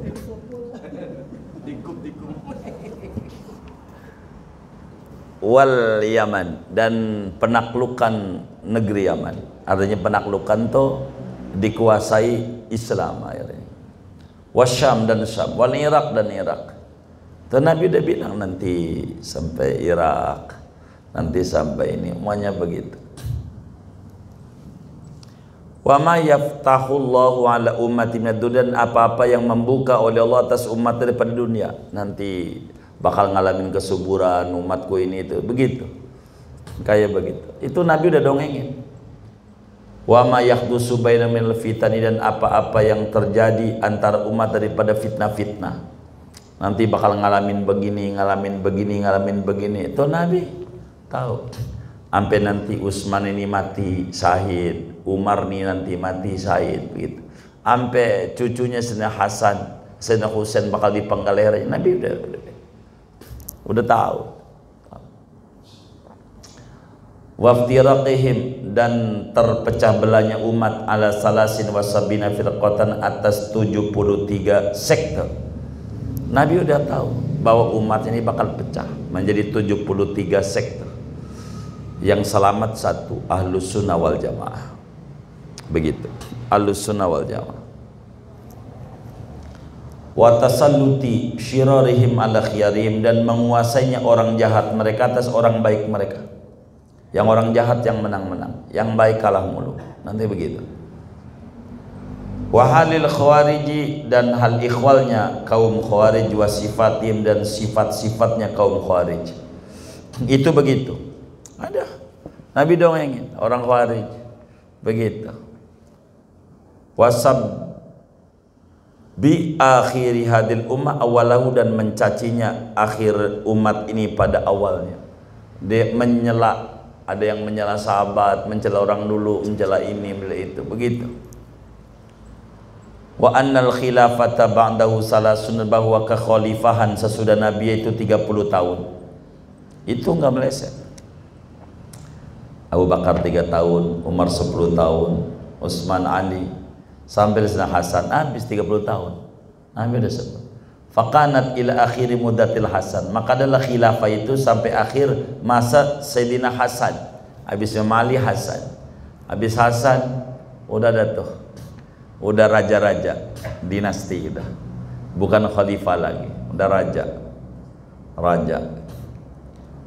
Wal Yaman, dan penaklukan negeri Yaman. Artinya penaklukan tuh dikuasai Islam akhirnya. Wasyam dan Syam, wal Irak dan Irak. Dan Nabi udah bilang nanti sampai Irak, nanti sampai ini, semuanya begitu. Wa ma yaftahullahu ala ummati minad dunya, dan apa-apa yang membuka oleh Allah atas umat daripada dunia, nanti bakal ngalamin kesuburan umatku ini itu, begitu. Kayak begitu. Itu Nabi udah dongengin. Wa ma yahdusu baina minal fitani, dan apa-apa yang terjadi antara umat daripada fitnah-fitnah. Nanti bakal ngalamin begini, ngalamin begini. Itu Nabi tahu. Sampai nanti Utsman ini mati syahid, Umar ini nanti mati syahid, begitu. Sampai cucunya Sayyidina Hasan, Sayyidina Husain bakal dipenggal lehernya. Nabi udah. Udah tahu. Waftiraqihim, dan terpecah belahnya umat ala salasin wasabina firqatan, atas 73 sekte. Nabi udah tahu bahwa umat ini bakal pecah menjadi 73 sekte. Yang selamat satu, Ahlus Sunnah wal Jamaah. Begitu, Ahlus Sunnah wal Jamaah. Wa tasalluti syirarihim ala khiyarihim, dan menguasainya orang jahat mereka atas orang baik mereka. Yang orang jahat yang menang-menang, yang baik kalah mulu. Nanti begitu. Wa halil khawariji, dan hal ikhwalnya kaum khawarij, wa sifatim, dan sifat-sifatnya kaum khawarij. Itu begitu. Ada Nabi dongengin orang khawarij begitu. Wasab bi akhiri hadil ummah awalahu, dan mencacinya akhir umat ini pada awalnya. Dia menyela, ada yang menyela sahabat, mencela orang dulu, mencela ini, mencela itu, begitu. Wa annal khilafata ba'dahu salasun, bahwa kekhalifahan sesudah Nabi itu 30 tahun. Itu enggak meleset. Abu Bakar 3 tahun, Umar 10 tahun, Utsman, Ali, sampai Sayyidina Hasan habis 30 tahun. Nabi udah sebut. Faqanat ila akhiri muddatil Hasan, maka adalah khilafah itu sampai akhir masa Sayyidina Hasan. Habis Ali, Hasan. Habis Hasan udah ada tuh, udah raja-raja dinasti, udah bukan khalifah lagi, udah raja.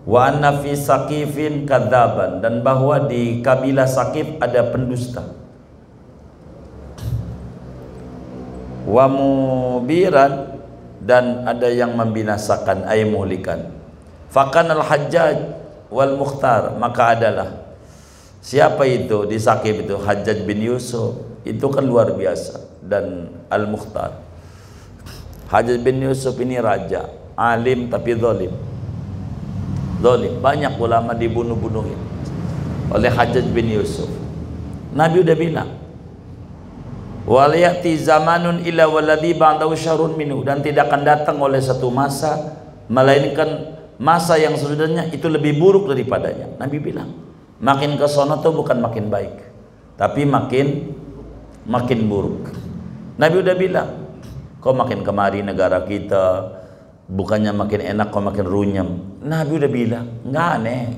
Wa anna fi Saqifin kadzaban, dan bahwa di kabilah Saqif ada pendusta. Wa mubiran, dan ada yang membinasakan, ay muhlikan. Faqanal Hajjaj wal Mukhtar, maka adalah siapa itu di Saqif itu? Hajjaj bin Yusuf, itu kan luar biasa, dan Al Mukhtar. Hajjaj bin Yusuf ini raja, alim tapi zalim. Banyak ulama dibunuh-bunuhin oleh Hajjaj bin Yusuf. Nabi udah bilang, wal ya'ti zamanun illa walladhi ba'dahu syarrun minhu, dan tidak akan datang oleh satu masa melainkan masa yang sesudahnya itu lebih buruk daripadanya. Nabi bilang, makin ke sono tuh bukan makin baik, tapi makin buruk. Nabi udah bilang, kok makin kemari negara kita bukannya makin enak, kok makin runyam. Nabi udah bilang, nggak aneh,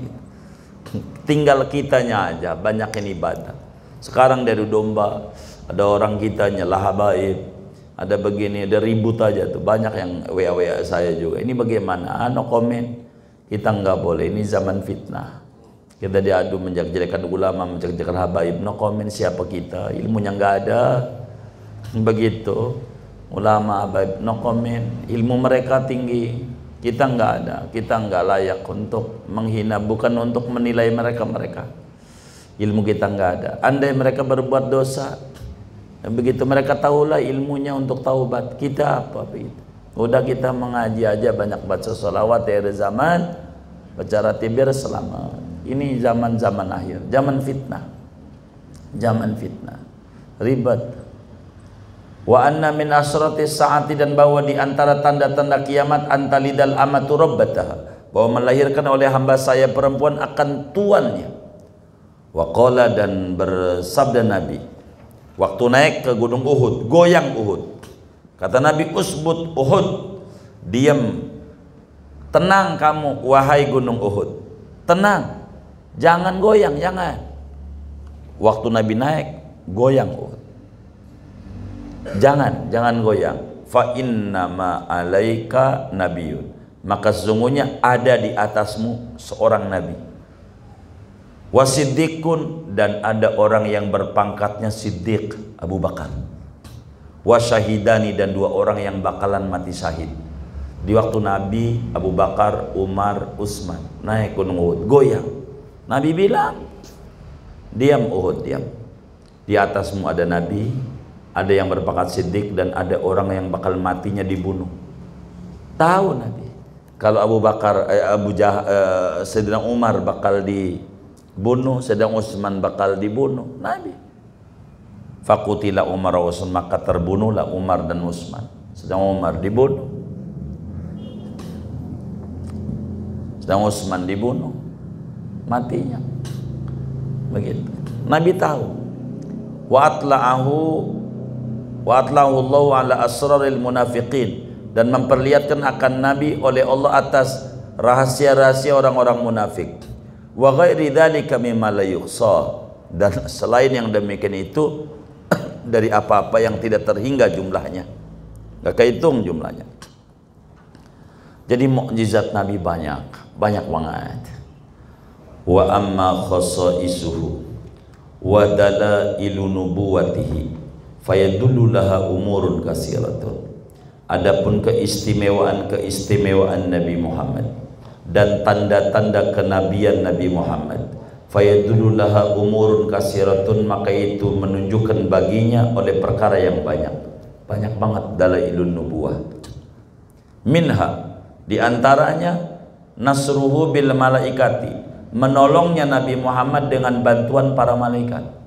tinggal kitanya aja banyakin ibadah. Sekarang dari domba, ada orang kita nyelah habaib, ada begini, ada ribut aja tuh, banyak yang WA saya juga. Ini bagaimana? No komen. Kita nggak boleh, ini zaman fitnah. Kita diadu menjelek-jelekan ulama, menjelek-jelekan habaib. No komen, siapa kita? Ilmunya nggak ada. Begitu. Ulama habaib, no komen. Ilmu mereka tinggi, kita nggak ada. Kita nggak layak untuk menghina, bukan untuk menilai mereka. Ilmu kita nggak ada. Andai mereka berbuat dosa, begitu mereka tahulah ilmunya untuk taubat. Kita apa begitu? Udah kita mengaji aja, banyak baca sholawat ya zaman, baca ratibir selamat. Ini zaman akhir, zaman fitnah, ribet. Wa anna min asrati saati, dan bahwa di antara tanda-tanda kiamat antalidal amatu rabbataha, bahwa melahirkan oleh hamba saya perempuan akan tuannya. Wa qala, dan bersabda Nabi waktu naik ke gunung Uhud, goyang Uhud, kata Nabi, usbut Uhud, diam, tenang kamu wahai gunung Uhud, tenang, jangan goyang, jangan. Waktu Nabi naik, goyang Uhud, jangan goyang. Fa innama alaika nabiyun, maka sesungguhnya ada di atasmu seorang nabi. Wasiddiqun, dan ada orang yang berpangkatnya Siddiq, Abu Bakar. Wasyahidani, dan 2 orang yang bakalan mati syahid. Di waktu Nabi, Abu Bakar, Umar, Utsman naik gunung Uhud, goyang. Nabi bilang, diam Uhud, diam. Di atasmu ada Nabi, ada yang berpangkat Siddiq, dan ada orang yang bakal matinya dibunuh. Tahu Nabi kalau Abu Bakar, Sayyidina Umar bakal dibunuh, sedang Utsman bakal dibunuh. Nabi, fakutila Umar wa Utsman, maka terbunuhlah Umar dan Utsman, sedang Umar dibunuh. Sedang Utsman dibunuh, matinya. Begitu. Nabi tahu. Wa atla'ahu Allah ala asraril munafiqin, dan memperlihatkan akan Nabi oleh Allah atas rahasia-rahasia orang-orang munafik. Wa ghairi dzalika mimma la yuhsa, dan selain yang demikian itu dari apa-apa yang tidak terhingga jumlahnya, enggak kehitung jumlahnya. Jadi mukjizat Nabi banyak banget. Wa amma khasaisuhu wa dalailu nubuwatihi fayadullu laha umurun katsiratun. Adapun keistimewaan Nabi Muhammad dan tanda-tanda kenabian Nabi Muhammad, fayadullu laha umurun katsiratun, maka itu menunjukkan baginya oleh perkara yang banyak banget dalailun nubuwah. Minha, diantaranya nasruhu bil malaikati, menolongnya Nabi Muhammad dengan bantuan para malaikat.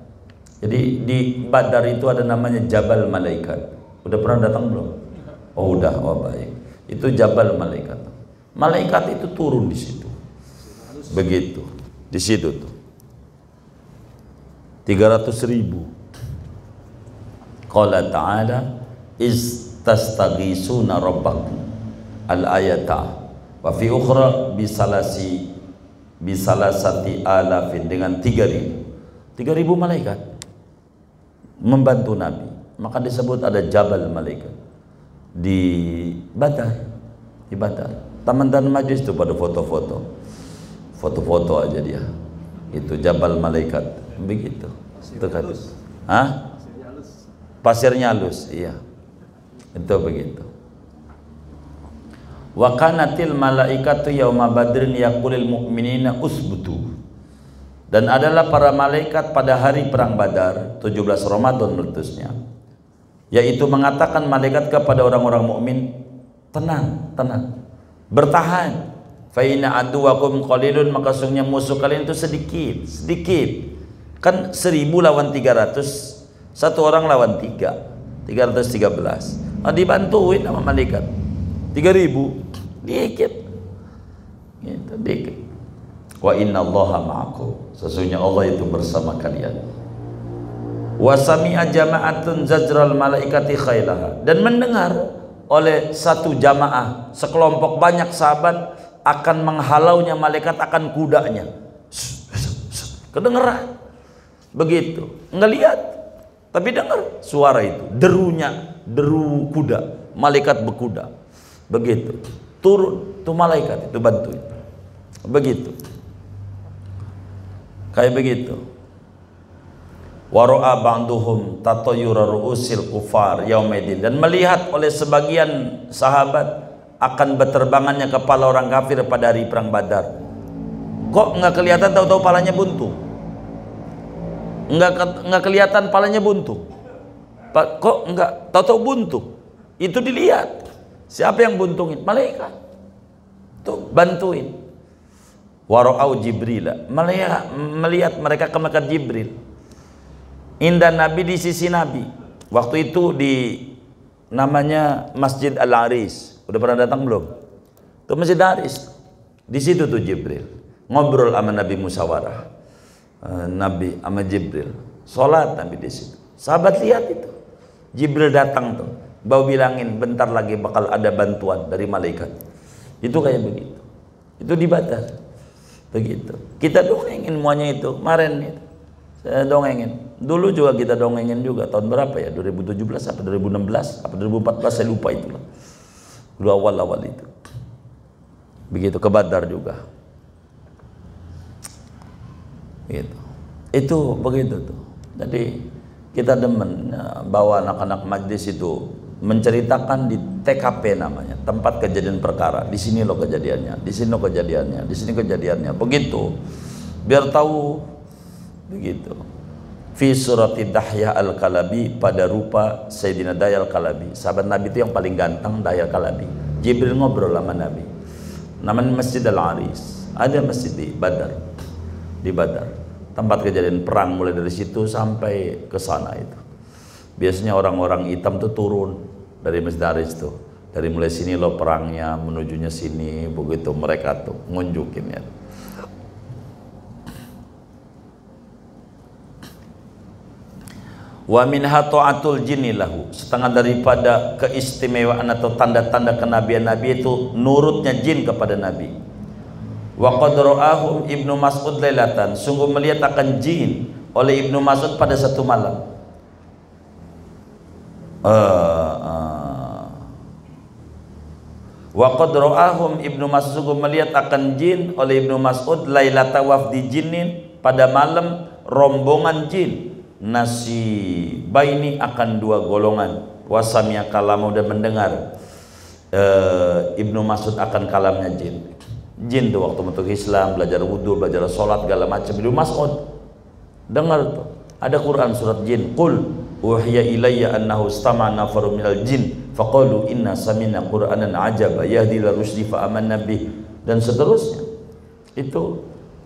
Jadi di Badar itu ada namanya Jabal Malaikat. Udah pernah datang belum? Oh udah, oh baik. Itu Jabal Malaikat. Malaikat itu turun di situ. Begitu, di situ tuh. 300.000. Qala ta'ala istastaghisuna rabbakum al-ayata wa fi ukhra bisalasati alafin, dengan 3.000 malaikat membantu Nabi, maka disebut ada Jabal Malaikat di Badar. Di Badar taman-taman majlis itu pada foto-foto aja dia, itu Jabal Malaikat. Begitu itu kan. Hah? Pasirnya halus, iya, itu begitu. Wa kanatil malaikatu yauma badrin yaqulil mu'minina usbutu, dan adalah para malaikat pada hari perang Badar 17 Ramadan meletusnya, yaitu mengatakan malaikat kepada orang-orang mukmin, tenang, bertahan. Fa inna aduwakum qalilun, maka sungguhnya musuh kalian itu sedikit. Kan 1000 lawan 300, satu orang lawan 313. Dibantuin sama malaikat 3.000, dikit gitu, dikit. Wa inna allaha ma'akum, sesungguhnya Allah itu bersama kalian. Wa sami'a jama'atun zajral malaikati khailaha, dan mendengar oleh satu jamaah, sekelompok banyak sahabat akan menghalaunya malaikat akan kudanya. Kedengeran begitu, enggak lihat tapi dengar suara itu, deru kuda, malaikat berkuda. Begitu turun tuh malaikat itu bantuin, begitu kayak begitu. Waro'a ba'duhum tatayyura ru'usil kufar yaumaidin, dan melihat oleh sebagian sahabat akan berterbangannya kepala orang kafir pada hari perang Badar. Kok nggak kelihatan, tahu-tahu palanya buntu? Nggak kelihatan palanya buntu. Kok nggak, tahu-tahu buntu? Itu dilihat. Siapa yang buntungin? Malaikat. Tuh bantuin. Wara'au Jibril, melihat mereka ke malaikat Jibril. Indah Nabi, di sisi Nabi. Waktu itu di namanya Masjid Al-Aris. Udah pernah datang belum? Ke Masjid Al-Aris. Di situ tuh Jibril ngobrol sama Nabi, musyawarah. Nabi sama Jibril sholat Nabi di situ. Sahabat lihat itu, Jibril datang tuh, bawa bilangin bentar lagi bakal ada bantuan dari malaikat. Itu kayak begitu. Itu di Badar. Begitu. Kita dongengin semuanya itu kemarin itu. Saya dongengin. Dulu juga kita dongengin juga, tahun berapa ya? 2017 apa 2016 apa 2014 saya lupa itulah. Dulu awal-awal itu. Begitu ke Badar juga. Gitu. Itu begitu tuh. Jadi kita demen bawa anak-anak majlis itu menceritakan di TKP namanya, tempat kejadian perkara. Di sini loh kejadiannya, di sini loh kejadiannya, di sini kejadiannya. Begitu. Biar tahu begitu. Fi surati Dahya Al-Kalabi, pada rupa Sayyidina Dahya Al-Kalabi. Sahabat Nabi itu yang paling ganteng, Dahya Al-Kalabi. Jibril ngobrol sama Nabi. Namanya Masjid Al-Aris. Ada masjid di Badar. Di Badar, tempat kejadian perang, mulai dari situ sampai ke sana itu. Biasanya orang-orang hitam tuh turun dari Masjid Aris tuh, Dari mulai sini lo perangnya, menujunya sini, begitu mereka tuh ngunjukin ya. Wa minha ta'atul jinni lahu, setengah daripada keistimewaan atau tanda-tanda kenabian Nabi itu nurutnya jin kepada Nabi. Wa qad ra'ahum Ibnu Mas'ud lailatan, sungguh melihat akan jin oleh Ibnu Mas'ud pada satu malam. Wa qad ra'ahum Ibnu Mas'ud, sungguh melihat akan jin oleh Ibnu Mas'ud lailata wafdi jinnin, pada malam rombongan jin. Nasi baini, akan dua golongan. Wasamia kalamu, dan mendengar Ibnu Mas'ud akan kalamnya jin. Jin tuh waktu masuk Islam, belajar wudhu, belajar sholat, segala macam. Ibnu Mas'ud dengar tuh ada Quran surat jin, qul uhiya ilayya annahu istama'a nafarun minal jin faqalu inna sami'na qur'anan ajaba yahdi ila rusdi fa amanna bih, dan seterusnya. Itu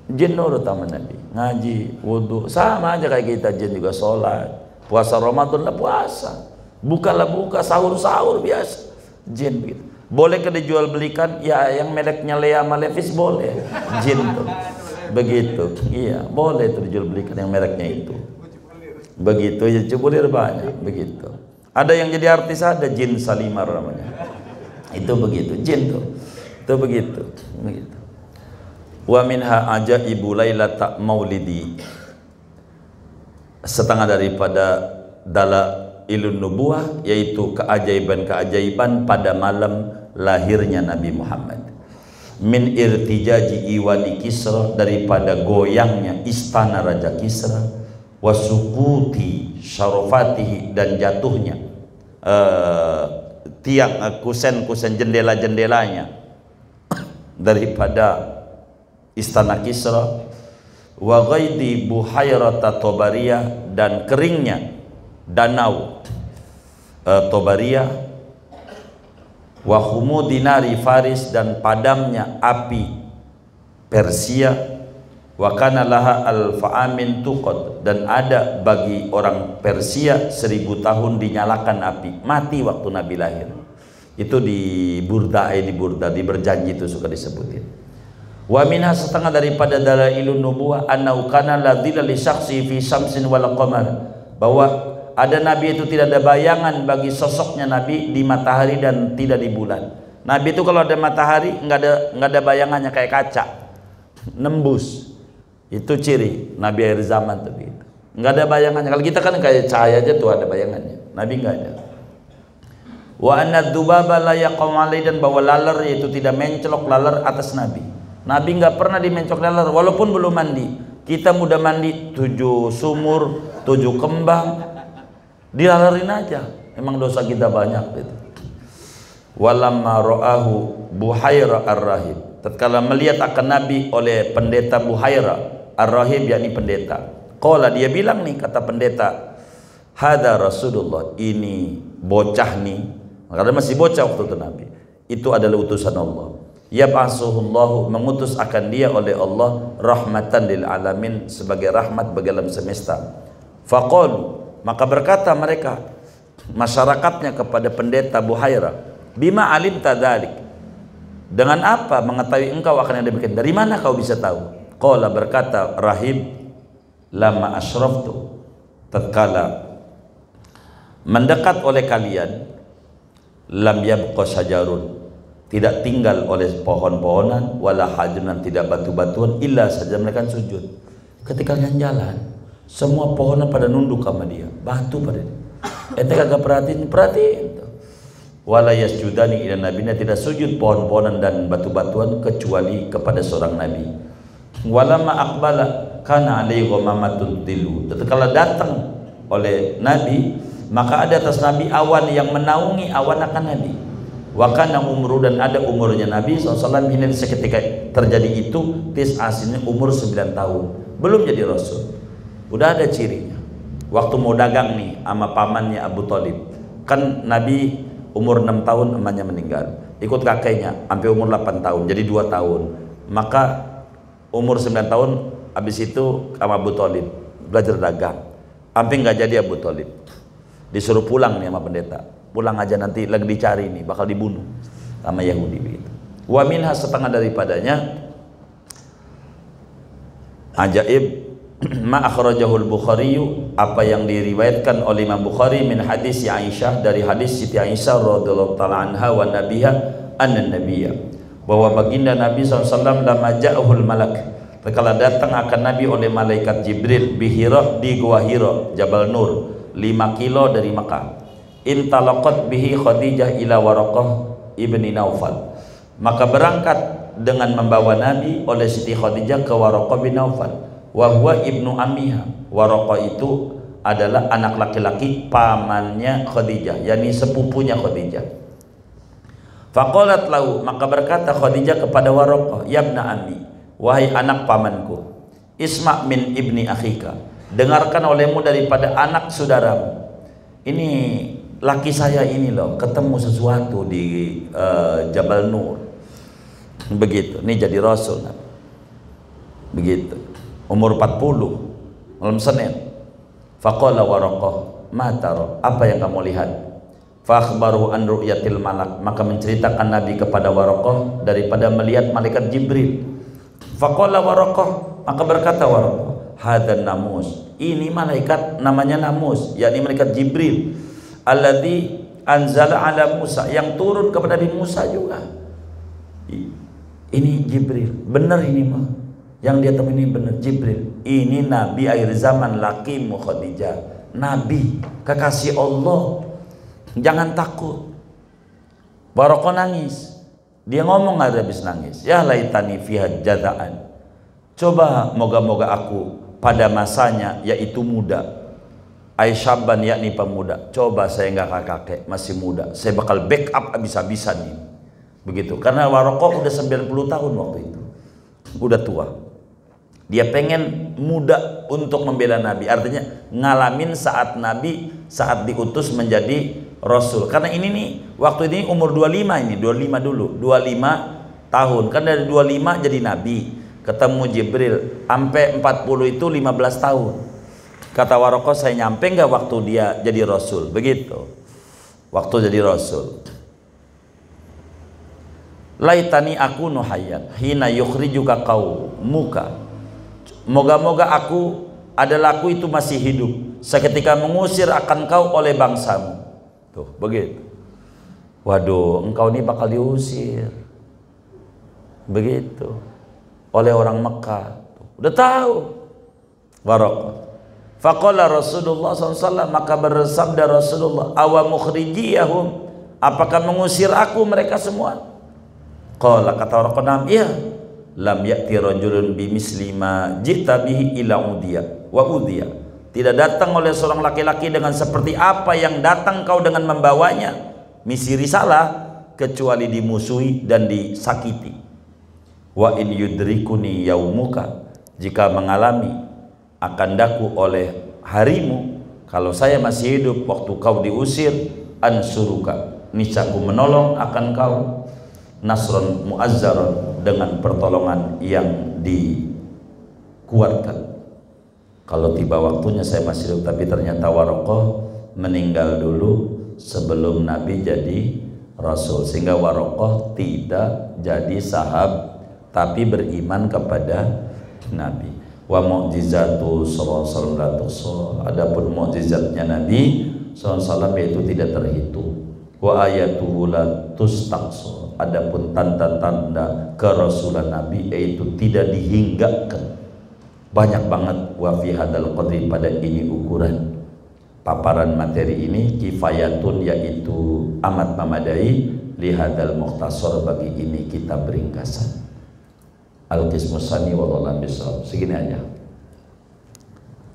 jin nurut sama Nabi, ngaji, wudhu, sama aja kayak kita. Jin juga sholat, puasa Ramadan lah puasa, buka lah buka, sahur sahur biasa. Jin begitu. Boleh ke dijual belikan? Ya yang mereknya Lea sama Levis boleh. Jin tuh begitu, iya boleh tuh dijual belikan yang mereknya itu. Begitu ya, cebulir banyak begitu. Ada yang jadi artis, ada Jin Salimar namanya. Itu begitu, jin tuh. Itu begitu, begitu. Wa minha ajaibu lailata maulidi, setengah daripada dalailun nubuwah, yaitu keajaiban-keajaiban pada malam lahirnya Nabi Muhammad. Min irtijaji iwani Kisra, daripada goyangnya istana Raja Kisra, wasukuti syarafatihi, dan jatuhnya tiang kusen-kusen jendela-jendelanya daripada istana Kisra. Wa ghaidi buhairata Tobariyah, dan keringnya danau Tobariyah. Wa humudi nari Faris, dan padamnya api Persia. Wa kana laha alfa'amin tuqad, dan ada bagi orang Persia 1000 tahun dinyalakan api, mati waktu Nabi lahir. Itu di Burda, di berjanji itu suka disebutin. Wa minha, setengah daripada dalailun nubuwah, annahu kana la dhilla li syakhsi fi syamsin wal qamar, bahwa ada Nabi itu tidak ada bayangan bagi sosoknya Nabi di matahari dan tidak di bulan. Nabi itu kalau ada matahari nggak ada bayangannya, kayak kaca nembus. Itu ciri Nabi akhir zaman tuh begitu. Nggak ada bayangannya. Kalau kita kan kayak cahaya aja tuh ada bayangannya. Nabi nggak ada. Wa anna dzubaba la yaqum alai, dan bahwa laler itu tidak mencelok laler atas Nabi. Nabi nggak pernah dimencok laler walaupun belum mandi. Kita mudah mandi 7 sumur, 7 kembang, dilalerin aja. Emang dosa kita banyak gitu. Walamma ra'ahu Buhaira ar-Rahib, tatkala melihat akan Nabi oleh pendeta Buhaira ar-Rahib, yakni pendeta. Qala, dia bilang nih, kata pendeta, hada Rasulullah, ini bocah nih, karena masih bocah waktu itu Nabi, itu adalah utusan Allah. Yab'asuhullahu, mengutus akan dia oleh Allah, rahmatan lil alamin, sebagai rahmat bagi alam semesta. Faqalu, maka berkata mereka, masyarakatnya, kepada pendeta Buhaira, bima alim tadzalik, dengan apa mengetahui engkau akan yang demikian, dari mana kau bisa tahu? Qala, berkata Rahib, lama asyraftu, tatkala mendekat oleh kalian, lam yabqa syajarun, tidak tinggal oleh pohon-pohonan, wala hajunan, tidak batu-batuan, illa saja mereka sujud. Ketika jalan, semua pohonan pada nunduk sama dia, batu pada dia. Ente kagak perhatiin. Wala yasjudani ila nabiyina, tidak sujud pohon-pohonan dan batu-batuan kecuali kepada seorang nabi. Walama aqbala kana alaihi ghamamatun dilu, tatkala datang oleh nabi, maka ada atas nabi awan yang menaungi awan akan nabi. Wa kana umru, dan ada umurnya Nabi SAW ini seketika terjadi itu, aslinya umur 9 tahun, belum jadi rasul. Udah ada cirinya. Waktu mau dagang nih sama pamannya Abu Thalib, kan Nabi umur 6 tahun emaknya meninggal, ikut kakeknya sampai umur 8 tahun, jadi 2 tahun. Maka umur 9 tahun habis itu sama Abu Thalib belajar dagang, sampai nggak jadi Abu Thalib, disuruh pulang nih sama pendeta. pulang aja nanti lagi dicari nih, bakal dibunuh sama Yahudi begitu. Wa minha setengah daripadanya ajaib ma akhrajahul Bukhari, apa yang diriwayatkan oleh Imam Bukhari min hadis Aisyah, dari hadis Siti Aisyah radhiyallahu taala anha wa nabiha anna nabiyya, bahwa baginda Nabi SAW lama ja'ahul malak, tatkala datang akan Nabi oleh malaikat Jibril bihira, di gua Hira Jabal Nur 5 kilo dari Makkah. Intalaqat bihi Khadijah ila Waraqah ibni Naufal, maka berangkat dengan membawa Nabi oleh Siti Khadijah ke Waraqah bin Naufal, wa huwa ibnu ammiha. Waraqah itu adalah anak laki-laki pamannya Khadijah, yakni sepupunya Khadijah. Faqalat lahu, maka berkata Khadijah kepada Waraqah, yabna ammi, wahai anak pamanku, isma' min ibni akhika, dengarkan olehmu daripada anak saudaramu. Ini laki saya ini loh ketemu sesuatu di Jabal Nur begitu, ini jadi rasul begitu, umur 40, malam Senin. Faqala Waraqah, ma tara, apa yang kamu lihat? Fa akhbaru an ru'yatil malak, maka menceritakan Nabi kepada Waraqah daripada melihat malaikat Jibril. Faqala Waraqah, maka berkata Waraqah, hadan namus, ini malaikat namanya Namus, yakni malaikat Jibril, alladzi anzala ala Musa, yang turun kepada Nabi Musa juga. Ini Jibril, benar ini mah, yang dia temui ini benar Jibril. Ini Nabi akhir zaman, lakimu Khadijah, Nabi kekasih Allah, jangan takut. Waraqah nangis, dia ngomong ada habis nangis, ya laitani fiha jadaan, coba moga-moga aku pada masanya yaitu muda, Aisyaban yakni pemuda, coba saya nggak kakek, masih muda, saya bakal backup habis-habisan nih begitu. Karena Waraqah udah 90 tahun waktu itu, udah tua. Dia pengen muda untuk membela Nabi, artinya ngalamin saat Nabi saat diutus menjadi Rasul. Karena ini nih waktu ini umur 25, ini 25 dulu, 25 tahun kan, dari 25 jadi Nabi, ketemu Jibril sampai 40 itu 15 tahun. Kata Waraqah, saya nyampe nggak waktu dia jadi Rasul begitu, waktu jadi Rasul. Laitani aku nuhayyan hina yukhrijuka qaumuka, moga-moga aku adalah aku itu masih hidup seketika mengusir akan kau oleh bangsamu. Tuh begitu. Waduh, engkau ini bakal diusir begitu oleh orang Mekah. Udah tahu Waraqah. Faqala Rasulullah SAW, maka bersabda Rasulullah, awa mukhrijiyahum, apakah mengusir aku mereka semua? Qala, kata Waraqah, nam, iya. Lam ya'ti rajulun bimisli ma jita bihi ila udiya wa udiya, tidak datang oleh seorang laki-laki dengan seperti apa yang datang kau dengan membawanya, misi risalah, kecuali dimusuhi dan disakiti. Wa in yudrikuni yaumuka, jika mengalami akan daku oleh harimu, kalau saya masih hidup waktu kau diusir, ansuruka, niscaya aku menolong akan kau, nasron muazzaron, dengan pertolongan yang dikuatkan. Kalau tiba waktunya saya masih hidup, tapi ternyata Waraqah meninggal dulu sebelum Nabi jadi Rasul, sehingga Waraqah tidak jadi sahabat tapi beriman kepada Nabi. Wa mu'jizatu sallallahu alaihi wasallam, adapun mukjizatnya Nabi sallallahu yaitu tidak terhitung. Wa ayatuhu la tustaqsa, adapun tanda-tanda kerasulan Nabi yaitu tidak dihinggakan. Banyak banget. Wa fi hadzal qadri, pada ini ukuran paparan materi ini, kifayatun, yaitu amat memadai, li hadzal mukhtasar, bagi ini kitab ringkasan. Al-Qismus Sani wallahu a'lam bishawab. Segini aja.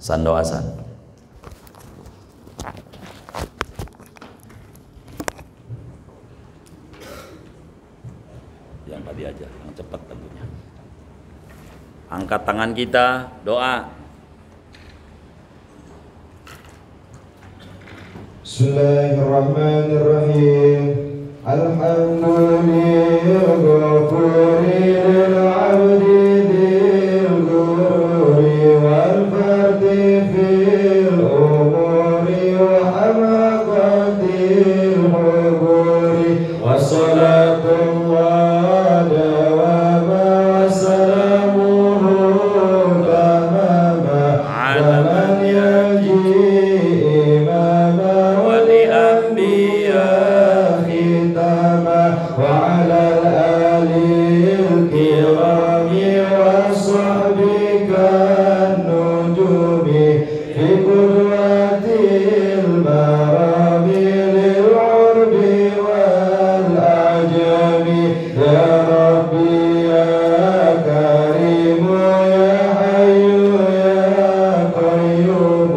Sando asan. Yang tadi aja, yang cepat tentunya. Angkat tangan kita, doa. Bismillahirrahmanirrahim. Alhamdulillahil ghafuril abdi dzil ghururi wal fardi fil umuri wa hamaqatil بقدوة المرام للعرب والأعجم يا ربي يا كريم يا حي يا قيوم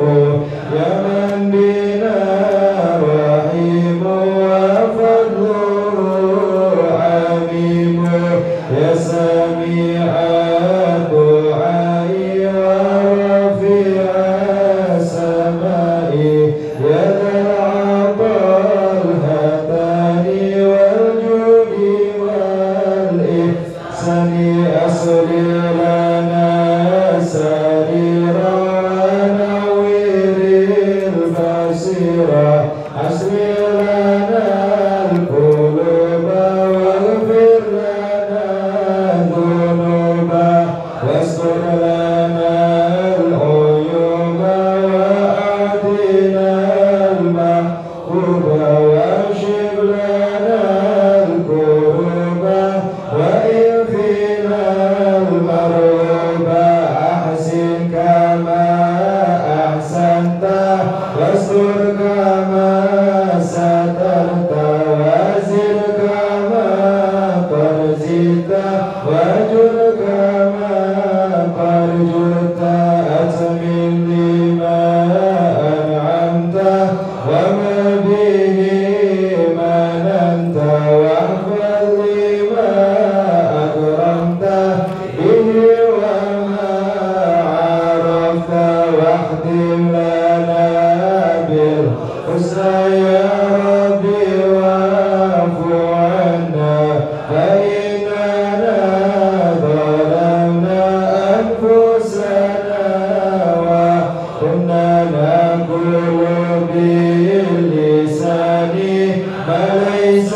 يا من بنا رحيم وفضله عميم يا سميع الدعاء ورفيع السماء يا ذا العطاء الهتان والجود والإحسان أصل لنا سريرا ونوّر البصيرة أصل لنا القلوب واغفر لنا الذنوب واستر لنا العيوب وأعطنا المحبوب واكشف لنا الكروب وإنفنا المرغوب أحسن كما أحسنت واستر كما سترت وزد كما قد زدت واجر كما قد جرت أتمم لما أنعمت وما به مننت واحفظ لما أكرمت به وما عرفت واختم لنا بالحسنى يا ربي واعف عنا فإننا ظلمنا أنفسنا وكنا نقول باللسان ما ليس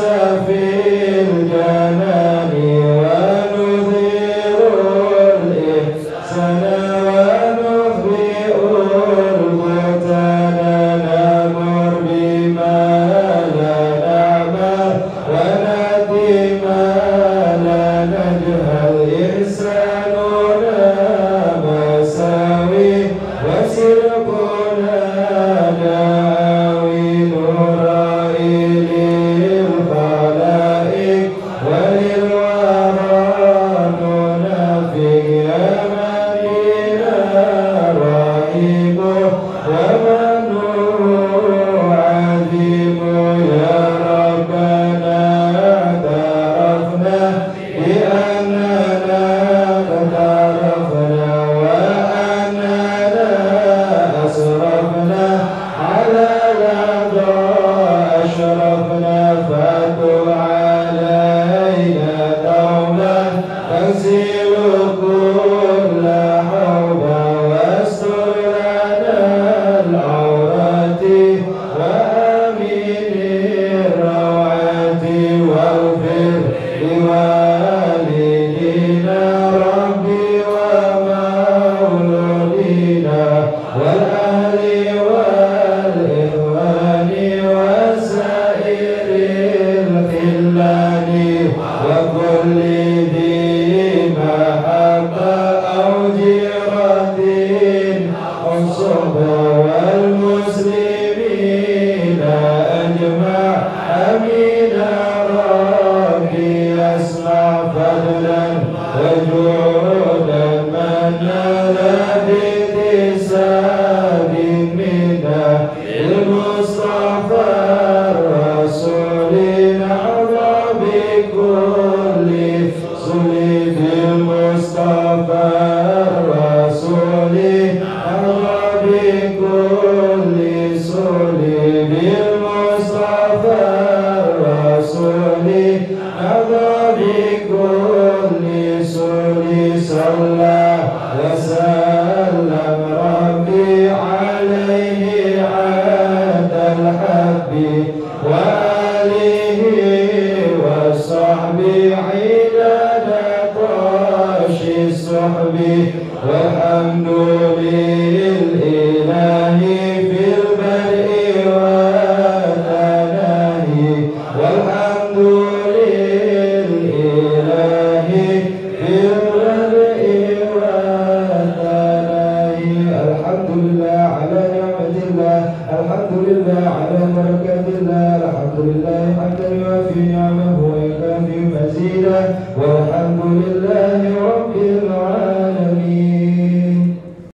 في الجنان ونظهر الإحسان ونخبئ البهتان نمر بما لا نعمل ونأتي ما لا نجهل إحساننا مساوي وسرقنا دعاوي نرائي للخلائق وللورى ننافق يا من رهيب ومن عظيم يا ربنا اعترفنا بأننا اقترفنا وأننا أسرفنا على الأعضاء أشرفنا فتب علينا توبة تغسل كل حوبة واستر لنا العورات وآمن الروعات واغفر لوالدينا ربي ومولودينا والأهل والإخوان وسائر الخلان وكل ذي محبة أو جيرة أو صحبة والمسلمين أجمع أمين ربي أسمع فضلا وجودا من نال باكتساب منا المصطفى الرسول نحظى بكل صلب المصطفى الرسول نحظى بكل صلب المصطفى الرسول نحظى بكل صلب صلى وسلم ربي عليه عاد الحب وآله وصحبه عدد طاش الصحب والحمد لله في البدء والثناء والحمد لله في البدء والثناء الحمد لله على والحمد لله على بركة الله الحمد لله حمدا يوافي نعمه ويكافي مزيدا والحمد لله